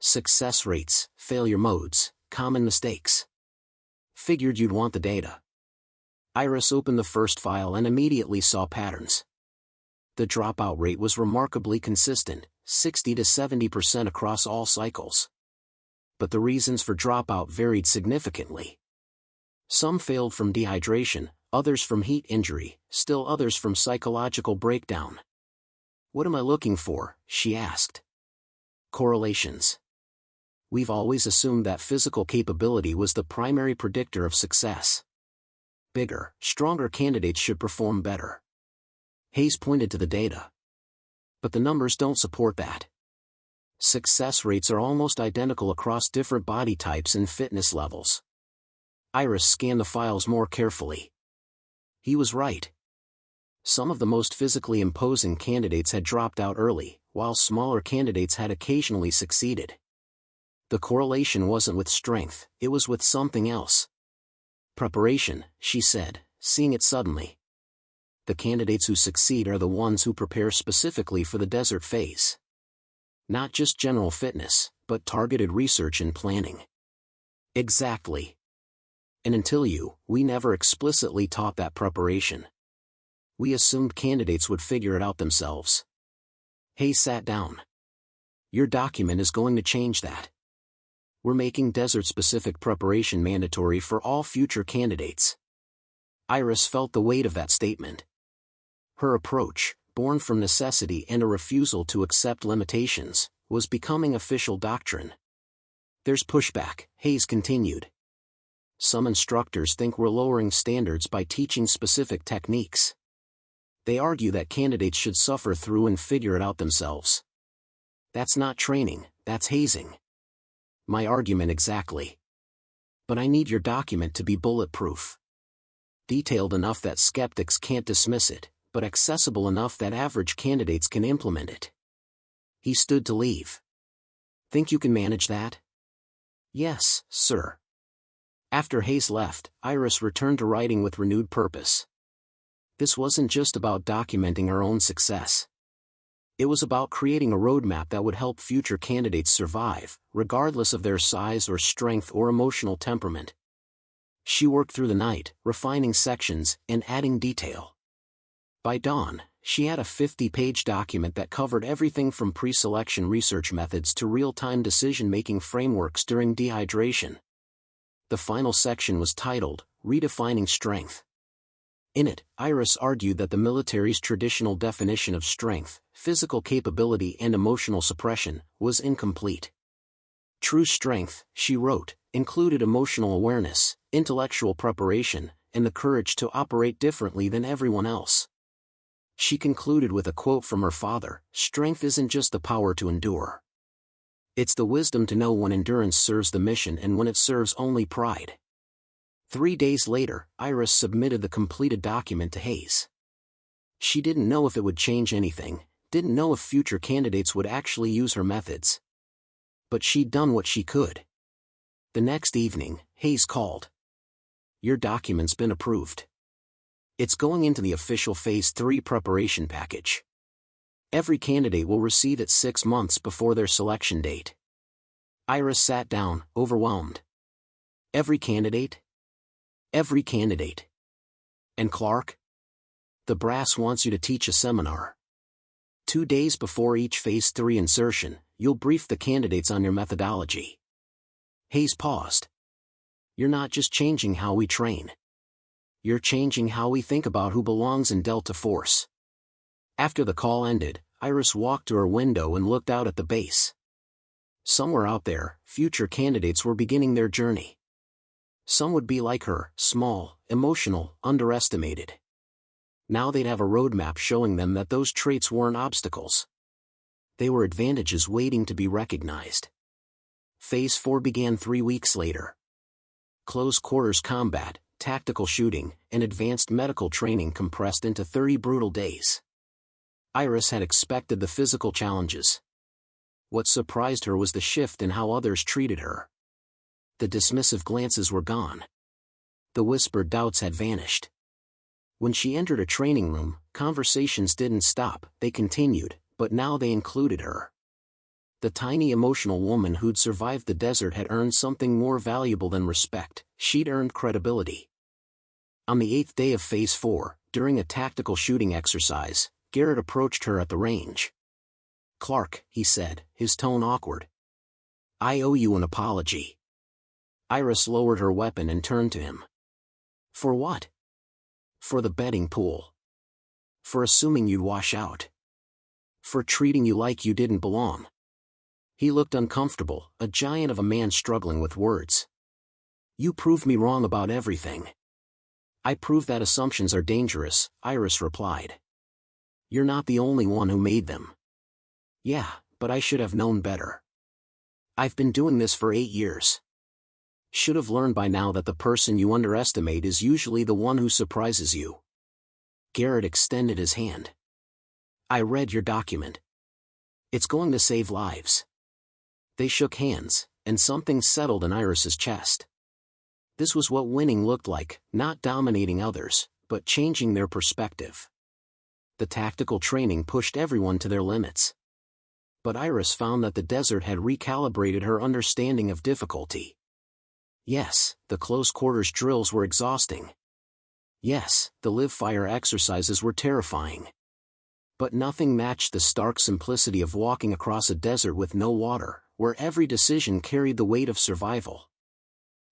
Success rates, failure modes, common mistakes. Figured you'd want the data. Iris opened the first file and immediately saw patterns. The dropout rate was remarkably consistent, 60 to 70% across all cycles. But the reasons for dropout varied significantly. Some failed from dehydration, others from heat injury, still others from psychological breakdown. "What am I looking for?" she asked. Correlations. We've always assumed that physical capability was the primary predictor of success. Bigger, stronger candidates should perform better. Hayes pointed to the data. But the numbers don't support that. Success rates are almost identical across different body types and fitness levels. Iris scanned the files more carefully. He was right. Some of the most physically imposing candidates had dropped out early, while smaller candidates had occasionally succeeded. The correlation wasn't with strength, it was with something else. Preparation, she said, seeing it suddenly. The candidates who succeed are the ones who prepare specifically for the desert phase. Not just general fitness, but targeted research and planning. Exactly. And until we never explicitly taught that preparation. We assumed candidates would figure it out themselves. Hayes sat down. Your document is going to change that. We're making desert-specific preparation mandatory for all future candidates. Iris felt the weight of that statement. Her approach, born from necessity and a refusal to accept limitations, was becoming official doctrine. There's pushback, Hayes continued. Some instructors think we're lowering standards by teaching specific techniques. They argue that candidates should suffer through and figure it out themselves. That's not training, that's hazing. My argument exactly. But I need your document to be bulletproof. Detailed enough that skeptics can't dismiss it, but accessible enough that average candidates can implement it. He stood to leave. Think you can manage that? Yes, sir. After Hayes left, Iris returned to writing with renewed purpose. This wasn't just about documenting her own success. It was about creating a roadmap that would help future candidates survive, regardless of their size or strength or emotional temperament. She worked through the night, refining sections and adding detail. By dawn, she had a 50-page document that covered everything from pre-selection research methods to real-time decision-making frameworks during dehydration. The final section was titled, Redefining Strength. In it, Iris argued that the military's traditional definition of strength, physical capability and emotional suppression, was incomplete. True strength, she wrote, included emotional awareness, intellectual preparation, and the courage to operate differently than everyone else. She concluded with a quote from her father, "Strength isn't just the power to endure. It's the wisdom to know when endurance serves the mission and when it serves only pride." 3 days later, Iris submitted the completed document to Hayes. She didn't know if it would change anything, didn't know if future candidates would actually use her methods. But she'd done what she could. The next evening, Hayes called. Your document's been approved. It's going into the official Phase 3 preparation package. Every candidate will receive it 6 months before their selection date. Iris sat down, overwhelmed. Every candidate? Every candidate. And Clark? The brass wants you to teach a seminar. 2 days before each Phase 3 insertion, you'll brief the candidates on your methodology. Hayes paused. You're not just changing how we train. You're changing how we think about who belongs in Delta Force. After the call ended, Iris walked to her window and looked out at the base. Somewhere out there, future candidates were beginning their journey. Some would be like her, small, emotional, underestimated. Now they'd have a roadmap showing them that those traits weren't obstacles. They were advantages waiting to be recognized. Phase 4 began 3 weeks later. Close quarters combat, tactical shooting, and advanced medical training compressed into 30 brutal days. Iris had expected the physical challenges. What surprised her was the shift in how others treated her. The dismissive glances were gone. The whispered doubts had vanished. When she entered a training room, conversations didn't stop, they continued, but now they included her. The tiny emotional woman who'd survived the desert had earned something more valuable than respect. She'd earned credibility. On the 8th day of Phase 4, during a tactical shooting exercise, Garrett approached her at the range. "Clark," he said, his tone awkward. "I owe you an apology." Iris lowered her weapon and turned to him. "For what?" "For the betting pool. For assuming you'd wash out. For treating you like you didn't belong." He looked uncomfortable, a giant of a man struggling with words. "You proved me wrong about everything." "I prove that assumptions are dangerous," Iris replied. "You're not the only one who made them." "Yeah, but I should have known better. I've been doing this for 8 years. Should have learned by now that the person you underestimate is usually the one who surprises you." Garrett extended his hand. "I read your document. It's going to save lives." They shook hands, and something settled in Iris's chest. This was what winning looked like, not dominating others, but changing their perspective. The tactical training pushed everyone to their limits. But Iris found that the desert had recalibrated her understanding of difficulty. Yes, the close-quarters drills were exhausting. Yes, the live-fire exercises were terrifying. But nothing matched the stark simplicity of walking across a desert with no water, where every decision carried the weight of survival.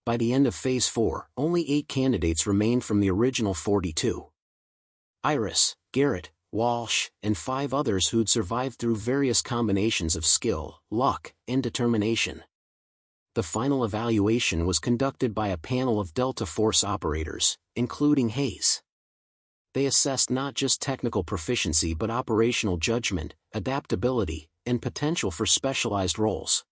By the end of Phase 4, only 8 candidates remained from the original 42. Iris, Garrett, Walsh, and 5 others who'd survived through various combinations of skill, luck, and determination. The final evaluation was conducted by a panel of Delta Force operators, including Hayes. They assessed not just technical proficiency but operational judgment, adaptability, and potential for specialized roles.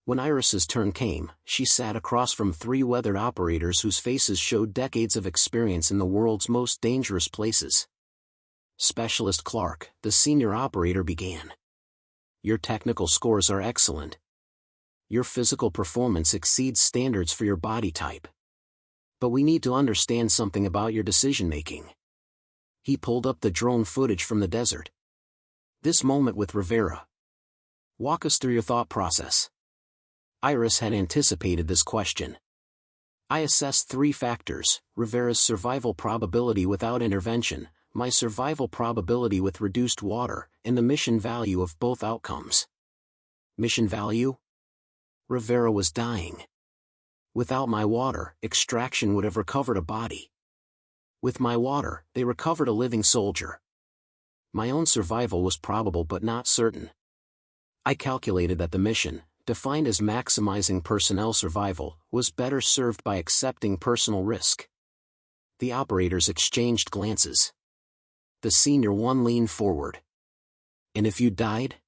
When Iris's turn came, she sat across from 3 weathered operators whose faces showed decades of experience in the world's most dangerous places. Specialist Clark, the senior operator, began. "Your technical scores are excellent. Your physical performance exceeds standards for your body type. But we need to understand something about your decision-making." He pulled up the drone footage from the desert. "This moment with Rivera. Walk us through your thought process." Iris had anticipated this question. "I assessed 3 factors: Rivera's survival probability without intervention, my survival probability with reduced water, and the mission value of both outcomes." Mission value? Rivera was dying. Without my water, extraction would have recovered a body. With my water, they recovered a living soldier. My own survival was probable but not certain. I calculated that the mission, defined as maximizing personnel survival, was better served by accepting personal risk. The operators exchanged glances. The senior one leaned forward. "And if you died?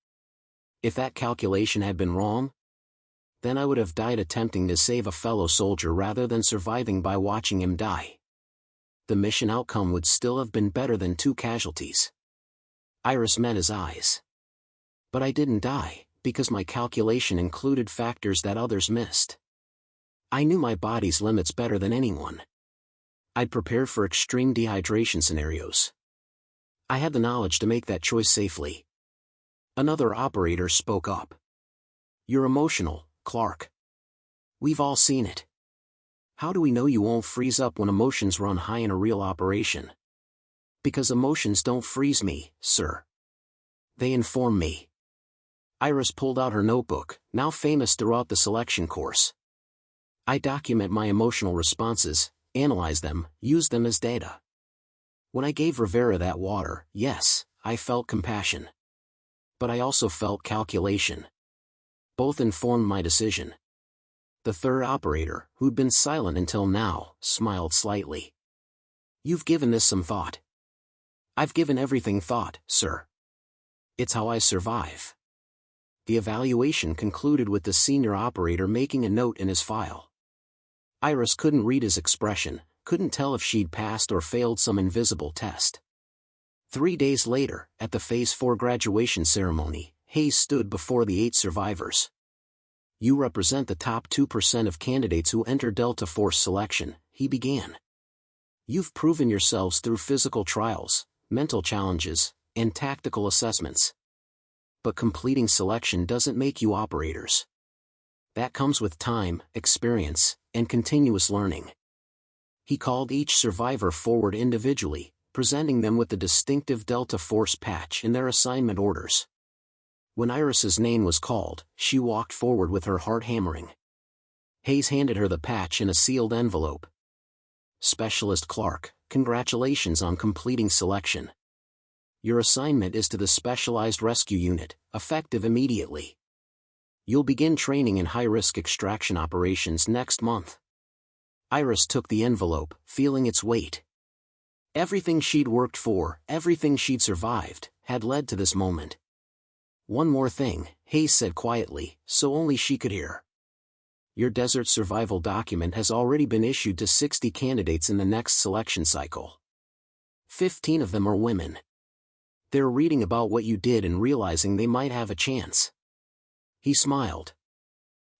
If that calculation had been wrong? Then I would have died attempting to save a fellow soldier rather than surviving by watching him die. The mission outcome would still have been better than 2 casualties." Iris met his eyes. "But I didn't die, because my calculation included factors that others missed. I knew my body's limits better than anyone. I'd prepared for extreme dehydration scenarios. I had the knowledge to make that choice safely." Another operator spoke up. "You're emotional, Clark. We've all seen it. How do we know you won't freeze up when emotions run high in a real operation? Because emotions don't freeze me, sir. They inform me. Iris pulled out her notebook, now famous throughout the selection course. I document my emotional responses, analyze them, use them as data. When I gave Rivera that water, yes, I felt compassion. But I also felt calculation. Both informed my decision. The third operator, who'd been silent until now, smiled slightly. You've given this some thought. I've given everything thought, sir. It's how I survive. The evaluation concluded with the senior operator making a note in his file. Iris couldn't read his expression, couldn't tell if she'd passed or failed some invisible test. 3 days later, at the Phase 4 graduation ceremony, Hayes stood before the 8 survivors. You represent the top 2% of candidates who enter Delta Force selection, he began. You've proven yourselves through physical trials, mental challenges, and tactical assessments. But completing selection doesn't make you operators. That comes with time, experience, and continuous learning. He called each survivor forward individually, presenting them with the distinctive Delta Force patch in their assignment orders. When Iris's name was called, she walked forward with her heart hammering. Hayes handed her the patch in a sealed envelope. Specialist Clark, congratulations on completing selection. Your assignment is to the Specialized Rescue Unit, effective immediately. You'll begin training in high-risk extraction operations next month. Iris took the envelope, feeling its weight. Everything she'd worked for, everything she'd survived, had led to this moment. One more thing, Hayes said quietly, so only she could hear. Your desert survival document has already been issued to 60 candidates in the next selection cycle. 15 of them are women. They're reading about what you did and realizing they might have a chance. He smiled.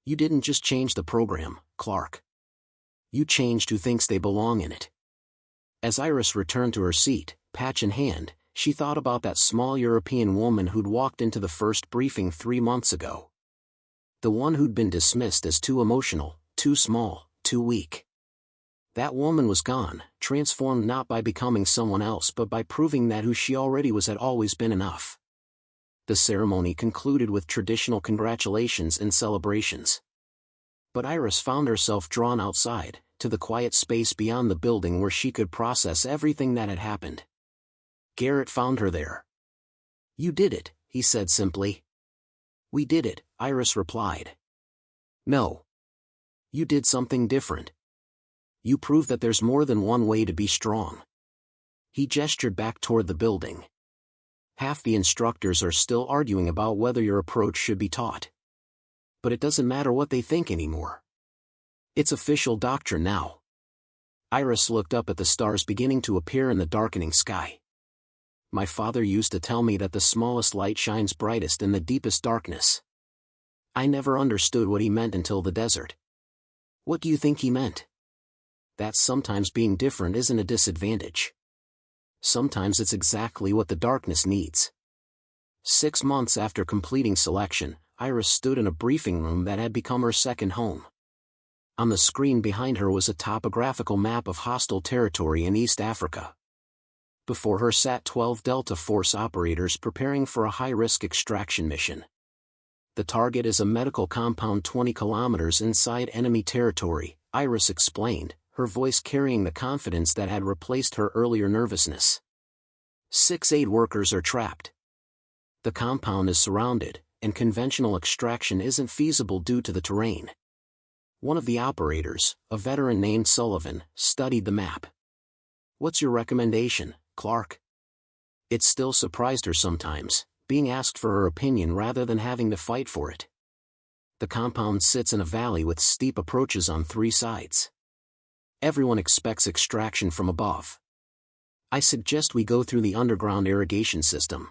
You didn't just change the program, Clark. You changed who thinks they belong in it. As Iris returned to her seat, patch in hand, she thought about that small European woman who'd walked into the first briefing 3 months ago. The one who'd been dismissed as too emotional, too small, too weak. That woman was gone, transformed not by becoming someone else but by proving that who she already was had always been enough. The ceremony concluded with traditional congratulations and celebrations. But Iris found herself drawn outside, to the quiet space beyond the building where she could process everything that had happened. Garrett found her there. You did it, he said simply. We did it, Iris replied. No. You did something different. You proved that there's more than one way to be strong. He gestured back toward the building. Half the instructors are still arguing about whether your approach should be taught. But it doesn't matter what they think anymore. It's official doctrine now. Iris looked up at the stars beginning to appear in the darkening sky. My father used to tell me that the smallest light shines brightest in the deepest darkness. I never understood what he meant until the desert. What do you think he meant? That sometimes being different isn't a disadvantage. Sometimes it's exactly what the darkness needs. 6 months after completing selection, Iris stood in a briefing room that had become her second home. On the screen behind her was a topographical map of hostile territory in East Africa. Before her sat 12 Delta Force operators preparing for a high-risk extraction mission. The target is a medical compound 20 kilometers inside enemy territory, Iris explained, her voice carrying the confidence that had replaced her earlier nervousness. 6 aid workers are trapped. The compound is surrounded, and conventional extraction isn't feasible due to the terrain. One of the operators, a veteran named Sullivan, studied the map. What's your recommendation, Clark? It still surprised her sometimes, being asked for her opinion rather than having to fight for it. The compound sits in a valley with steep approaches on 3 sides. Everyone expects extraction from above. I suggest we go through the underground irrigation system.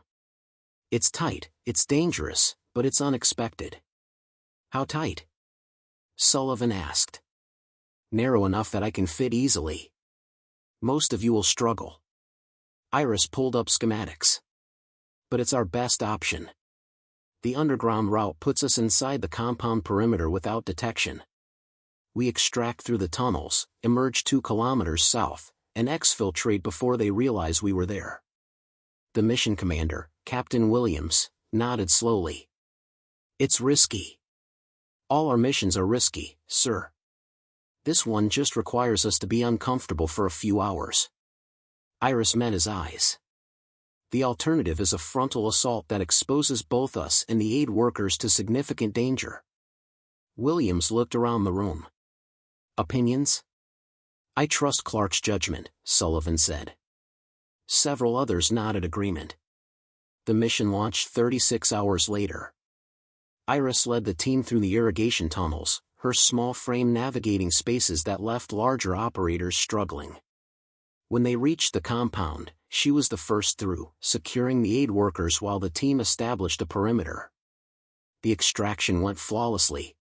It's tight, it's dangerous, but it's unexpected. How tight? Sullivan asked. Narrow enough that I can fit easily. Most of you will struggle. Iris pulled up schematics. But it's our best option. The underground route puts us inside the compound perimeter without detection. We extract through the tunnels, emerge 2 kilometers south, and exfiltrate before they realize we were there. The mission commander, Captain Williams, nodded slowly. It's risky. All our missions are risky, sir. This one just requires us to be uncomfortable for a few hours. Iris met his eyes. The alternative is a frontal assault that exposes both us and the aid workers to significant danger. Williams looked around the room. Opinions? I trust Clark's judgment, Sullivan said. Several others nodded agreement. The mission launched 36 hours later. Iris led the team through the irrigation tunnels, her small frame navigating spaces that left larger operators struggling. When they reached the compound, she was the first through, securing the aid workers while the team established a perimeter. The extraction went flawlessly.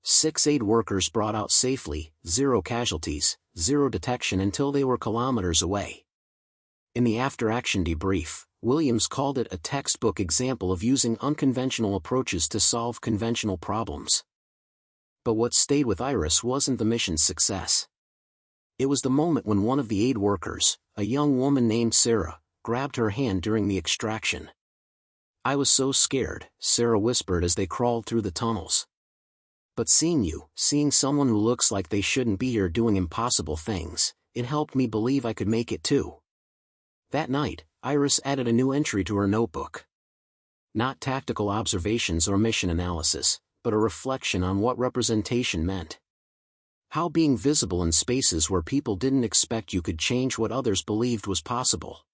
6 aid workers brought out safely, 0 casualties, 0 detection until they were kilometers away. In the after-action debrief, Williams called it a textbook example of using unconventional approaches to solve conventional problems. But what stayed with Iris wasn't the mission's success. It was the moment when one of the aid workers, a young woman named Sarah, grabbed her hand during the extraction. I was so scared, Sarah whispered as they crawled through the tunnels. But seeing someone who looks like they shouldn't be here doing impossible things, it helped me believe I could make it too. That night, Iris added a new entry to her notebook. Not tactical observations or mission analysis, but a reflection on what representation meant. How being visible in spaces where people didn't expect you could change what others believed was possible.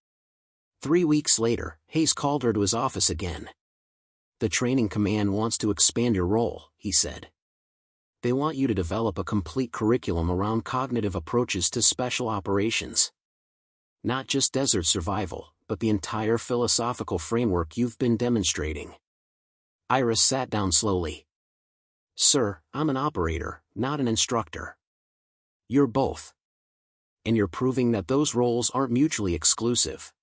3 weeks later, Hayes called her to his office again. The training command wants to expand your role, he said. They want you to develop a complete curriculum around cognitive approaches to special operations. Not just desert survival, but the entire philosophical framework you've been demonstrating. Iris sat down slowly. Sir, I'm an operator, not an instructor. You're both. And you're proving that those roles aren't mutually exclusive.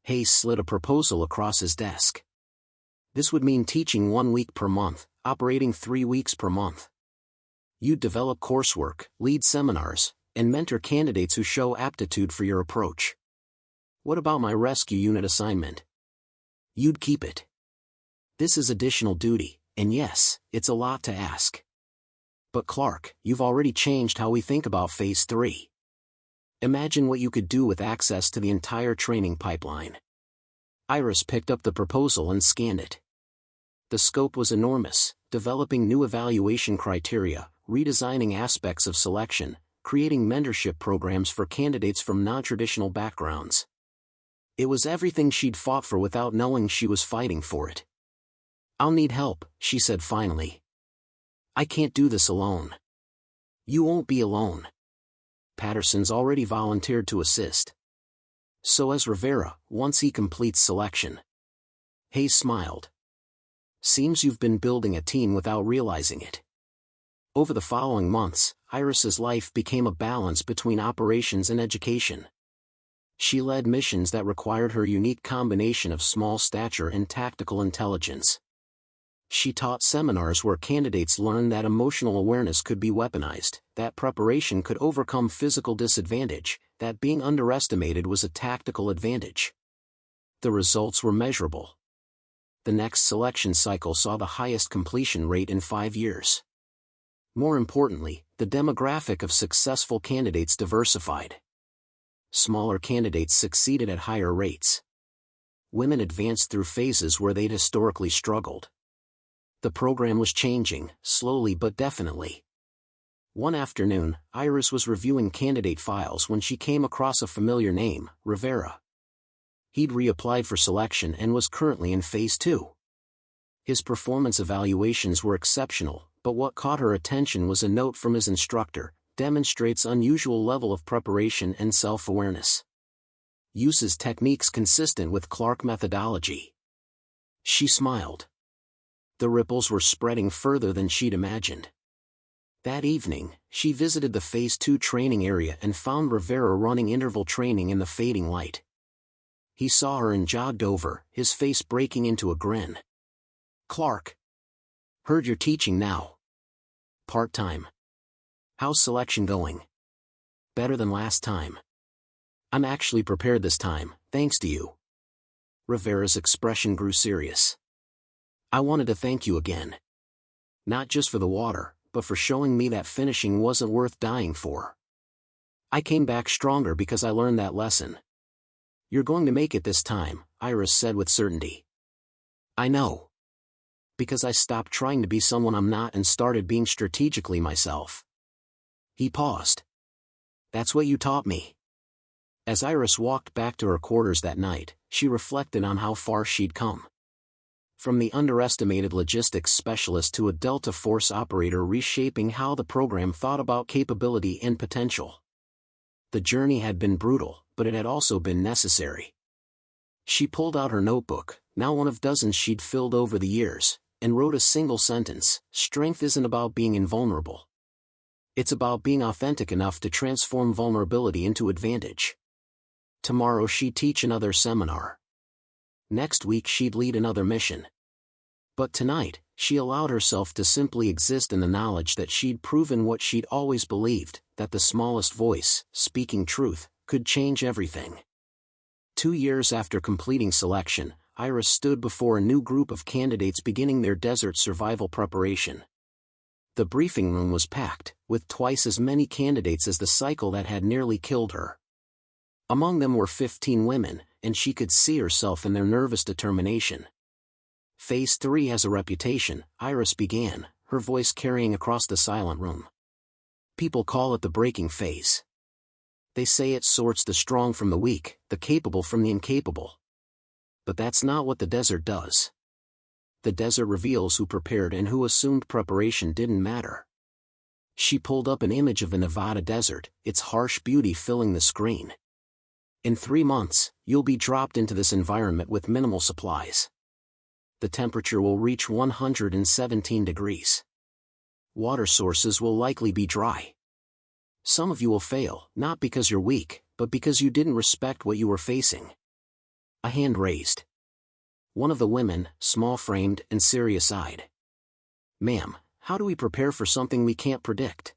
Hayes slid a proposal across his desk. This would mean teaching 1 week per month, operating 3 weeks per month. You'd develop coursework, lead seminars, and mentor candidates who show aptitude for your approach. What about my rescue unit assignment? You'd keep it. This is additional duty, and yes, it's a lot to ask. But Clark, you've already changed how we think about Phase 3. Imagine what you could do with access to the entire training pipeline. Iris picked up the proposal and scanned it. The scope was enormous, developing new evaluation criteria, redesigning aspects of selection, creating mentorship programs for candidates from non-traditional backgrounds. It was everything she'd fought for without knowing she was fighting for it. I'll need help, she said finally. I can't do this alone. You won't be alone. Patterson's already volunteered to assist. So has Rivera, once he completes selection. Hayes smiled. Seems you've been building a team without realizing it. Over the following months, Iris's life became a balance between operations and education. She led missions that required her unique combination of small stature and tactical intelligence. She taught seminars where candidates learned that emotional awareness could be weaponized, that preparation could overcome physical disadvantage, that being underestimated was a tactical advantage. The results were measurable. The next selection cycle saw the highest completion rate in 5 years. More importantly, the demographic of successful candidates diversified. Smaller candidates succeeded at higher rates. Women advanced through phases where they'd historically struggled. The program was changing, slowly but definitely. One afternoon, Iris was reviewing candidate files when she came across a familiar name, Rivera. He'd reapplied for selection and was currently in Phase 2. His performance evaluations were exceptional, but what caught her attention was a note from his instructor, demonstrates unusual level of preparation and self-awareness. Uses techniques consistent with Clark methodology. She smiled. The ripples were spreading further than she'd imagined. That evening, she visited the Phase 2 training area and found Rivera running interval training in the fading light. He saw her and jogged over, his face breaking into a grin. Clark. Heard you're teaching now. Part-time. How's selection going? Better than last time. I'm actually prepared this time, thanks to you. Rivera's expression grew serious. I wanted to thank you again. Not just for the water, but for showing me that finishing wasn't worth dying for. I came back stronger because I learned that lesson. You're going to make it this time, Iris said with certainty. I know. Because I stopped trying to be someone I'm not and started being strategically myself. He paused. That's what you taught me. As Iris walked back to her quarters that night, she reflected on how far she'd come. From the underestimated logistics specialist to a Delta Force operator reshaping how the program thought about capability and potential. The journey had been brutal, but it had also been necessary. She pulled out her notebook, now one of dozens she'd filled over the years, and wrote a single sentence: strength isn't about being invulnerable. It's about being authentic enough to transform vulnerability into advantage. Tomorrow she'd teach another seminar. Next week she'd lead another mission. But tonight, she allowed herself to simply exist in the knowledge that she'd proven what she'd always believed, that the smallest voice, speaking truth, could change everything. 2 years after completing selection, Iris stood before a new group of candidates beginning their desert survival preparation. The briefing room was packed, with twice as many candidates as the cycle that had nearly killed her. Among them were 15 women, and she could see herself in their nervous determination. Phase 3 has a reputation, Iris began, her voice carrying across the silent room. People call it the breaking phase. They say it sorts the strong from the weak, the capable from the incapable. But that's not what the desert does. The desert reveals who prepared and who assumed preparation didn't matter. She pulled up an image of the Nevada desert, its harsh beauty filling the screen. In 3 months, you'll be dropped into this environment with minimal supplies. The temperature will reach 117 degrees. Water sources will likely be dry. Some of you will fail, not because you're weak, but because you didn't respect what you were facing. A hand raised. One of the women, small-framed and serious-eyed. Ma'am, how do we prepare for something we can't predict?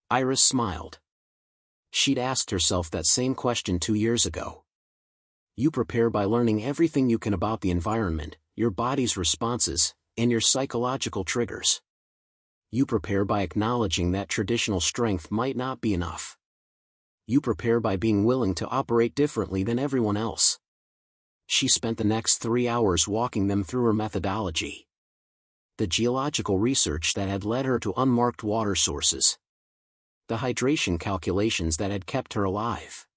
Iris smiled. She'd asked herself that same question 2 years ago. You prepare by learning everything you can about the environment, your body's responses, and your psychological triggers. You prepare by acknowledging that traditional strength might not be enough. You prepare by being willing to operate differently than everyone else. She spent the next 3 hours walking them through her methodology. The geological research that had led her to unmarked water sources. The hydration calculations that had kept her alive.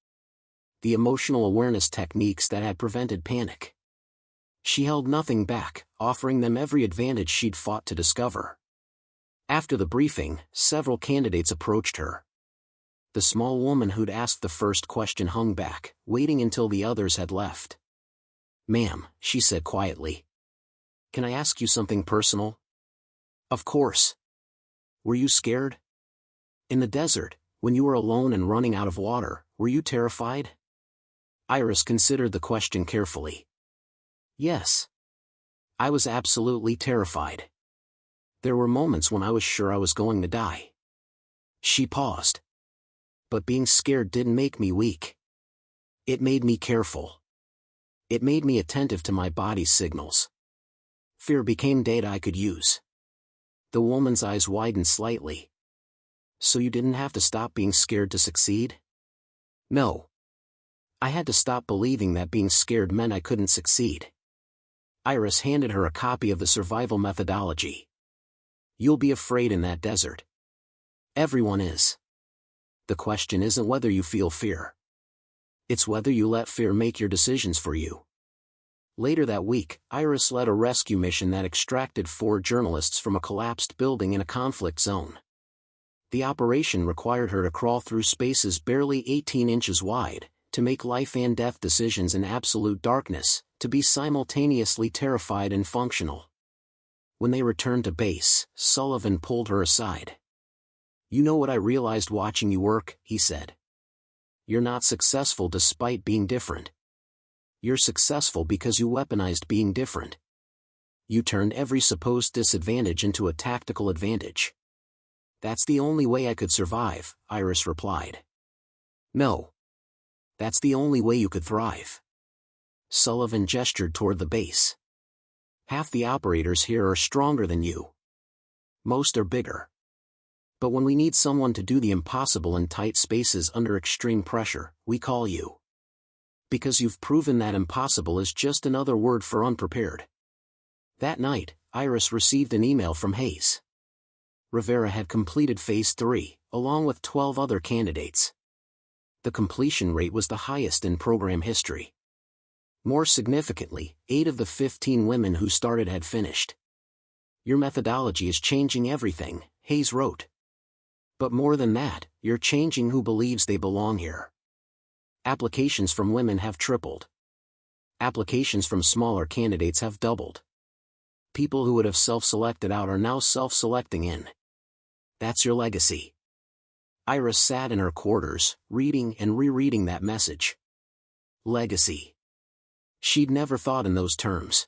The emotional awareness techniques that had prevented panic. She held nothing back, offering them every advantage she'd fought to discover. After the briefing, several candidates approached her. The small woman who'd asked the first question hung back, waiting until the others had left. Ma'am, she said quietly. Can I ask you something personal? Of course. Were you scared? In the desert, when you were alone and running out of water, were you terrified? Iris considered the question carefully. Yes. I was absolutely terrified. There were moments when I was sure I was going to die. She paused. But being scared didn't make me weak. It made me careful. It made me attentive to my body's signals. Fear became data I could use. The woman's eyes widened slightly. So you didn't have to stop being scared to succeed? No. I had to stop believing that being scared meant I couldn't succeed. Iris handed her a copy of the survival methodology. You'll be afraid in that desert. Everyone is. The question isn't whether you feel fear. It's whether you let fear make your decisions for you. Later that week, Iris led a rescue mission that extracted 4 journalists from a collapsed building in a conflict zone. The operation required her to crawl through spaces barely 18 inches wide, to make life and death decisions in absolute darkness, to be simultaneously terrified and functional. When they returned to base, Sullivan pulled her aside. You know what I realized watching you work, he said. You're not successful despite being different. You're successful because you weaponized being different. You turned every supposed disadvantage into a tactical advantage. That's the only way I could survive, Iris replied. No. That's the only way you could thrive. Sullivan gestured toward the base. Half the operators here are stronger than you. Most are bigger. But when we need someone to do the impossible in tight spaces under extreme pressure, we call you. Because you've proven that impossible is just another word for unprepared. That night, Iris received an email from Hayes. Rivera had completed Phase 3, along with 12 other candidates. The completion rate was the highest in program history. More significantly, 8 of the 15 women who started had finished. Your methodology is changing everything, Hayes wrote. But more than that, you're changing who believes they belong here. Applications from women have tripled. Applications from smaller candidates have doubled. People who would have self-selected out are now self-selecting in. That's your legacy. Iris sat in her quarters, reading and rereading that message. Legacy. She'd never thought in those terms.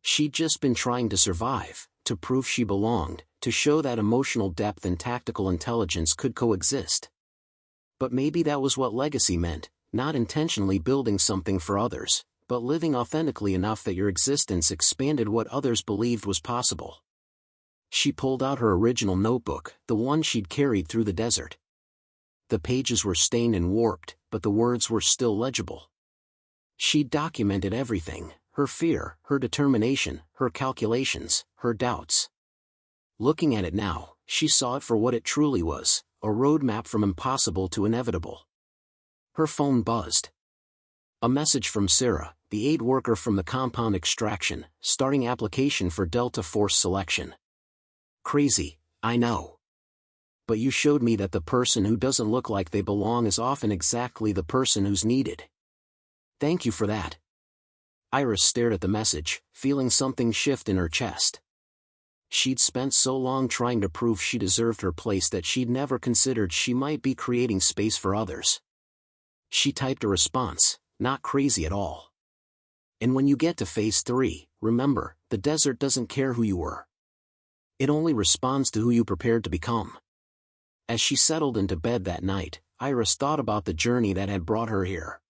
She'd just been trying to survive, to prove she belonged, to show that emotional depth and tactical intelligence could coexist. But maybe that was what legacy meant, not intentionally building something for others, but living authentically enough that your existence expanded what others believed was possible. She pulled out her original notebook, the one she'd carried through the desert. The pages were stained and warped, but the words were still legible. She'd documented everything, her fear, her determination, her calculations, her doubts. Looking at it now, she saw it for what it truly was, a roadmap from impossible to inevitable. Her phone buzzed. A message from Sarah, the aid worker from the compound extraction, starting application for Delta Force selection. Crazy, I know. But you showed me that the person who doesn't look like they belong is often exactly the person who's needed. Thank you for that. Iris stared at the message, feeling something shift in her chest. She'd spent so long trying to prove she deserved her place that she'd never considered she might be creating space for others. She typed a response, not crazy at all. And when you get to Phase 3, remember, the desert doesn't care who you were. It only responds to who you prepared to become. As she settled into bed that night, Iris thought about the journey that had brought her here.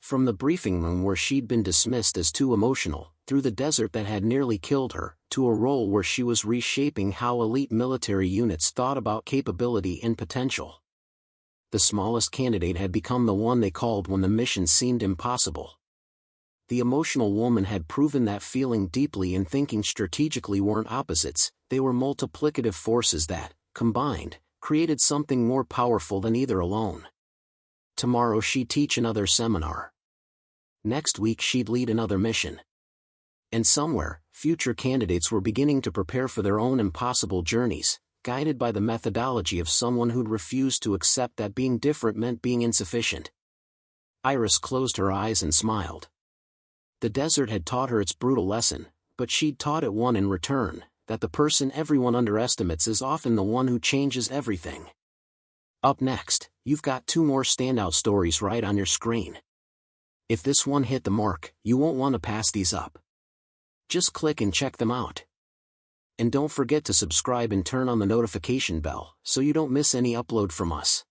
From the briefing room where she'd been dismissed as too emotional, through the desert that had nearly killed her, to a role where she was reshaping how elite military units thought about capability and potential. The smallest candidate had become the one they called when the mission seemed impossible. The emotional woman had proven that feeling deeply and thinking strategically weren't opposites, they were multiplicative forces that, combined, created something more powerful than either alone. Tomorrow she'd teach another seminar. Next week she'd lead another mission. And somewhere, future candidates were beginning to prepare for their own impossible journeys, guided by the methodology of someone who'd refused to accept that being different meant being insufficient. Iris closed her eyes and smiled. The desert had taught her its brutal lesson, but she'd taught it one in return, that the person everyone underestimates is often the one who changes everything. Up next, you've got 2 more standout stories right on your screen. If this one hit the mark, you won't want to pass these up. Just click and check them out. And don't forget to subscribe and turn on the notification bell so you don't miss any upload from us.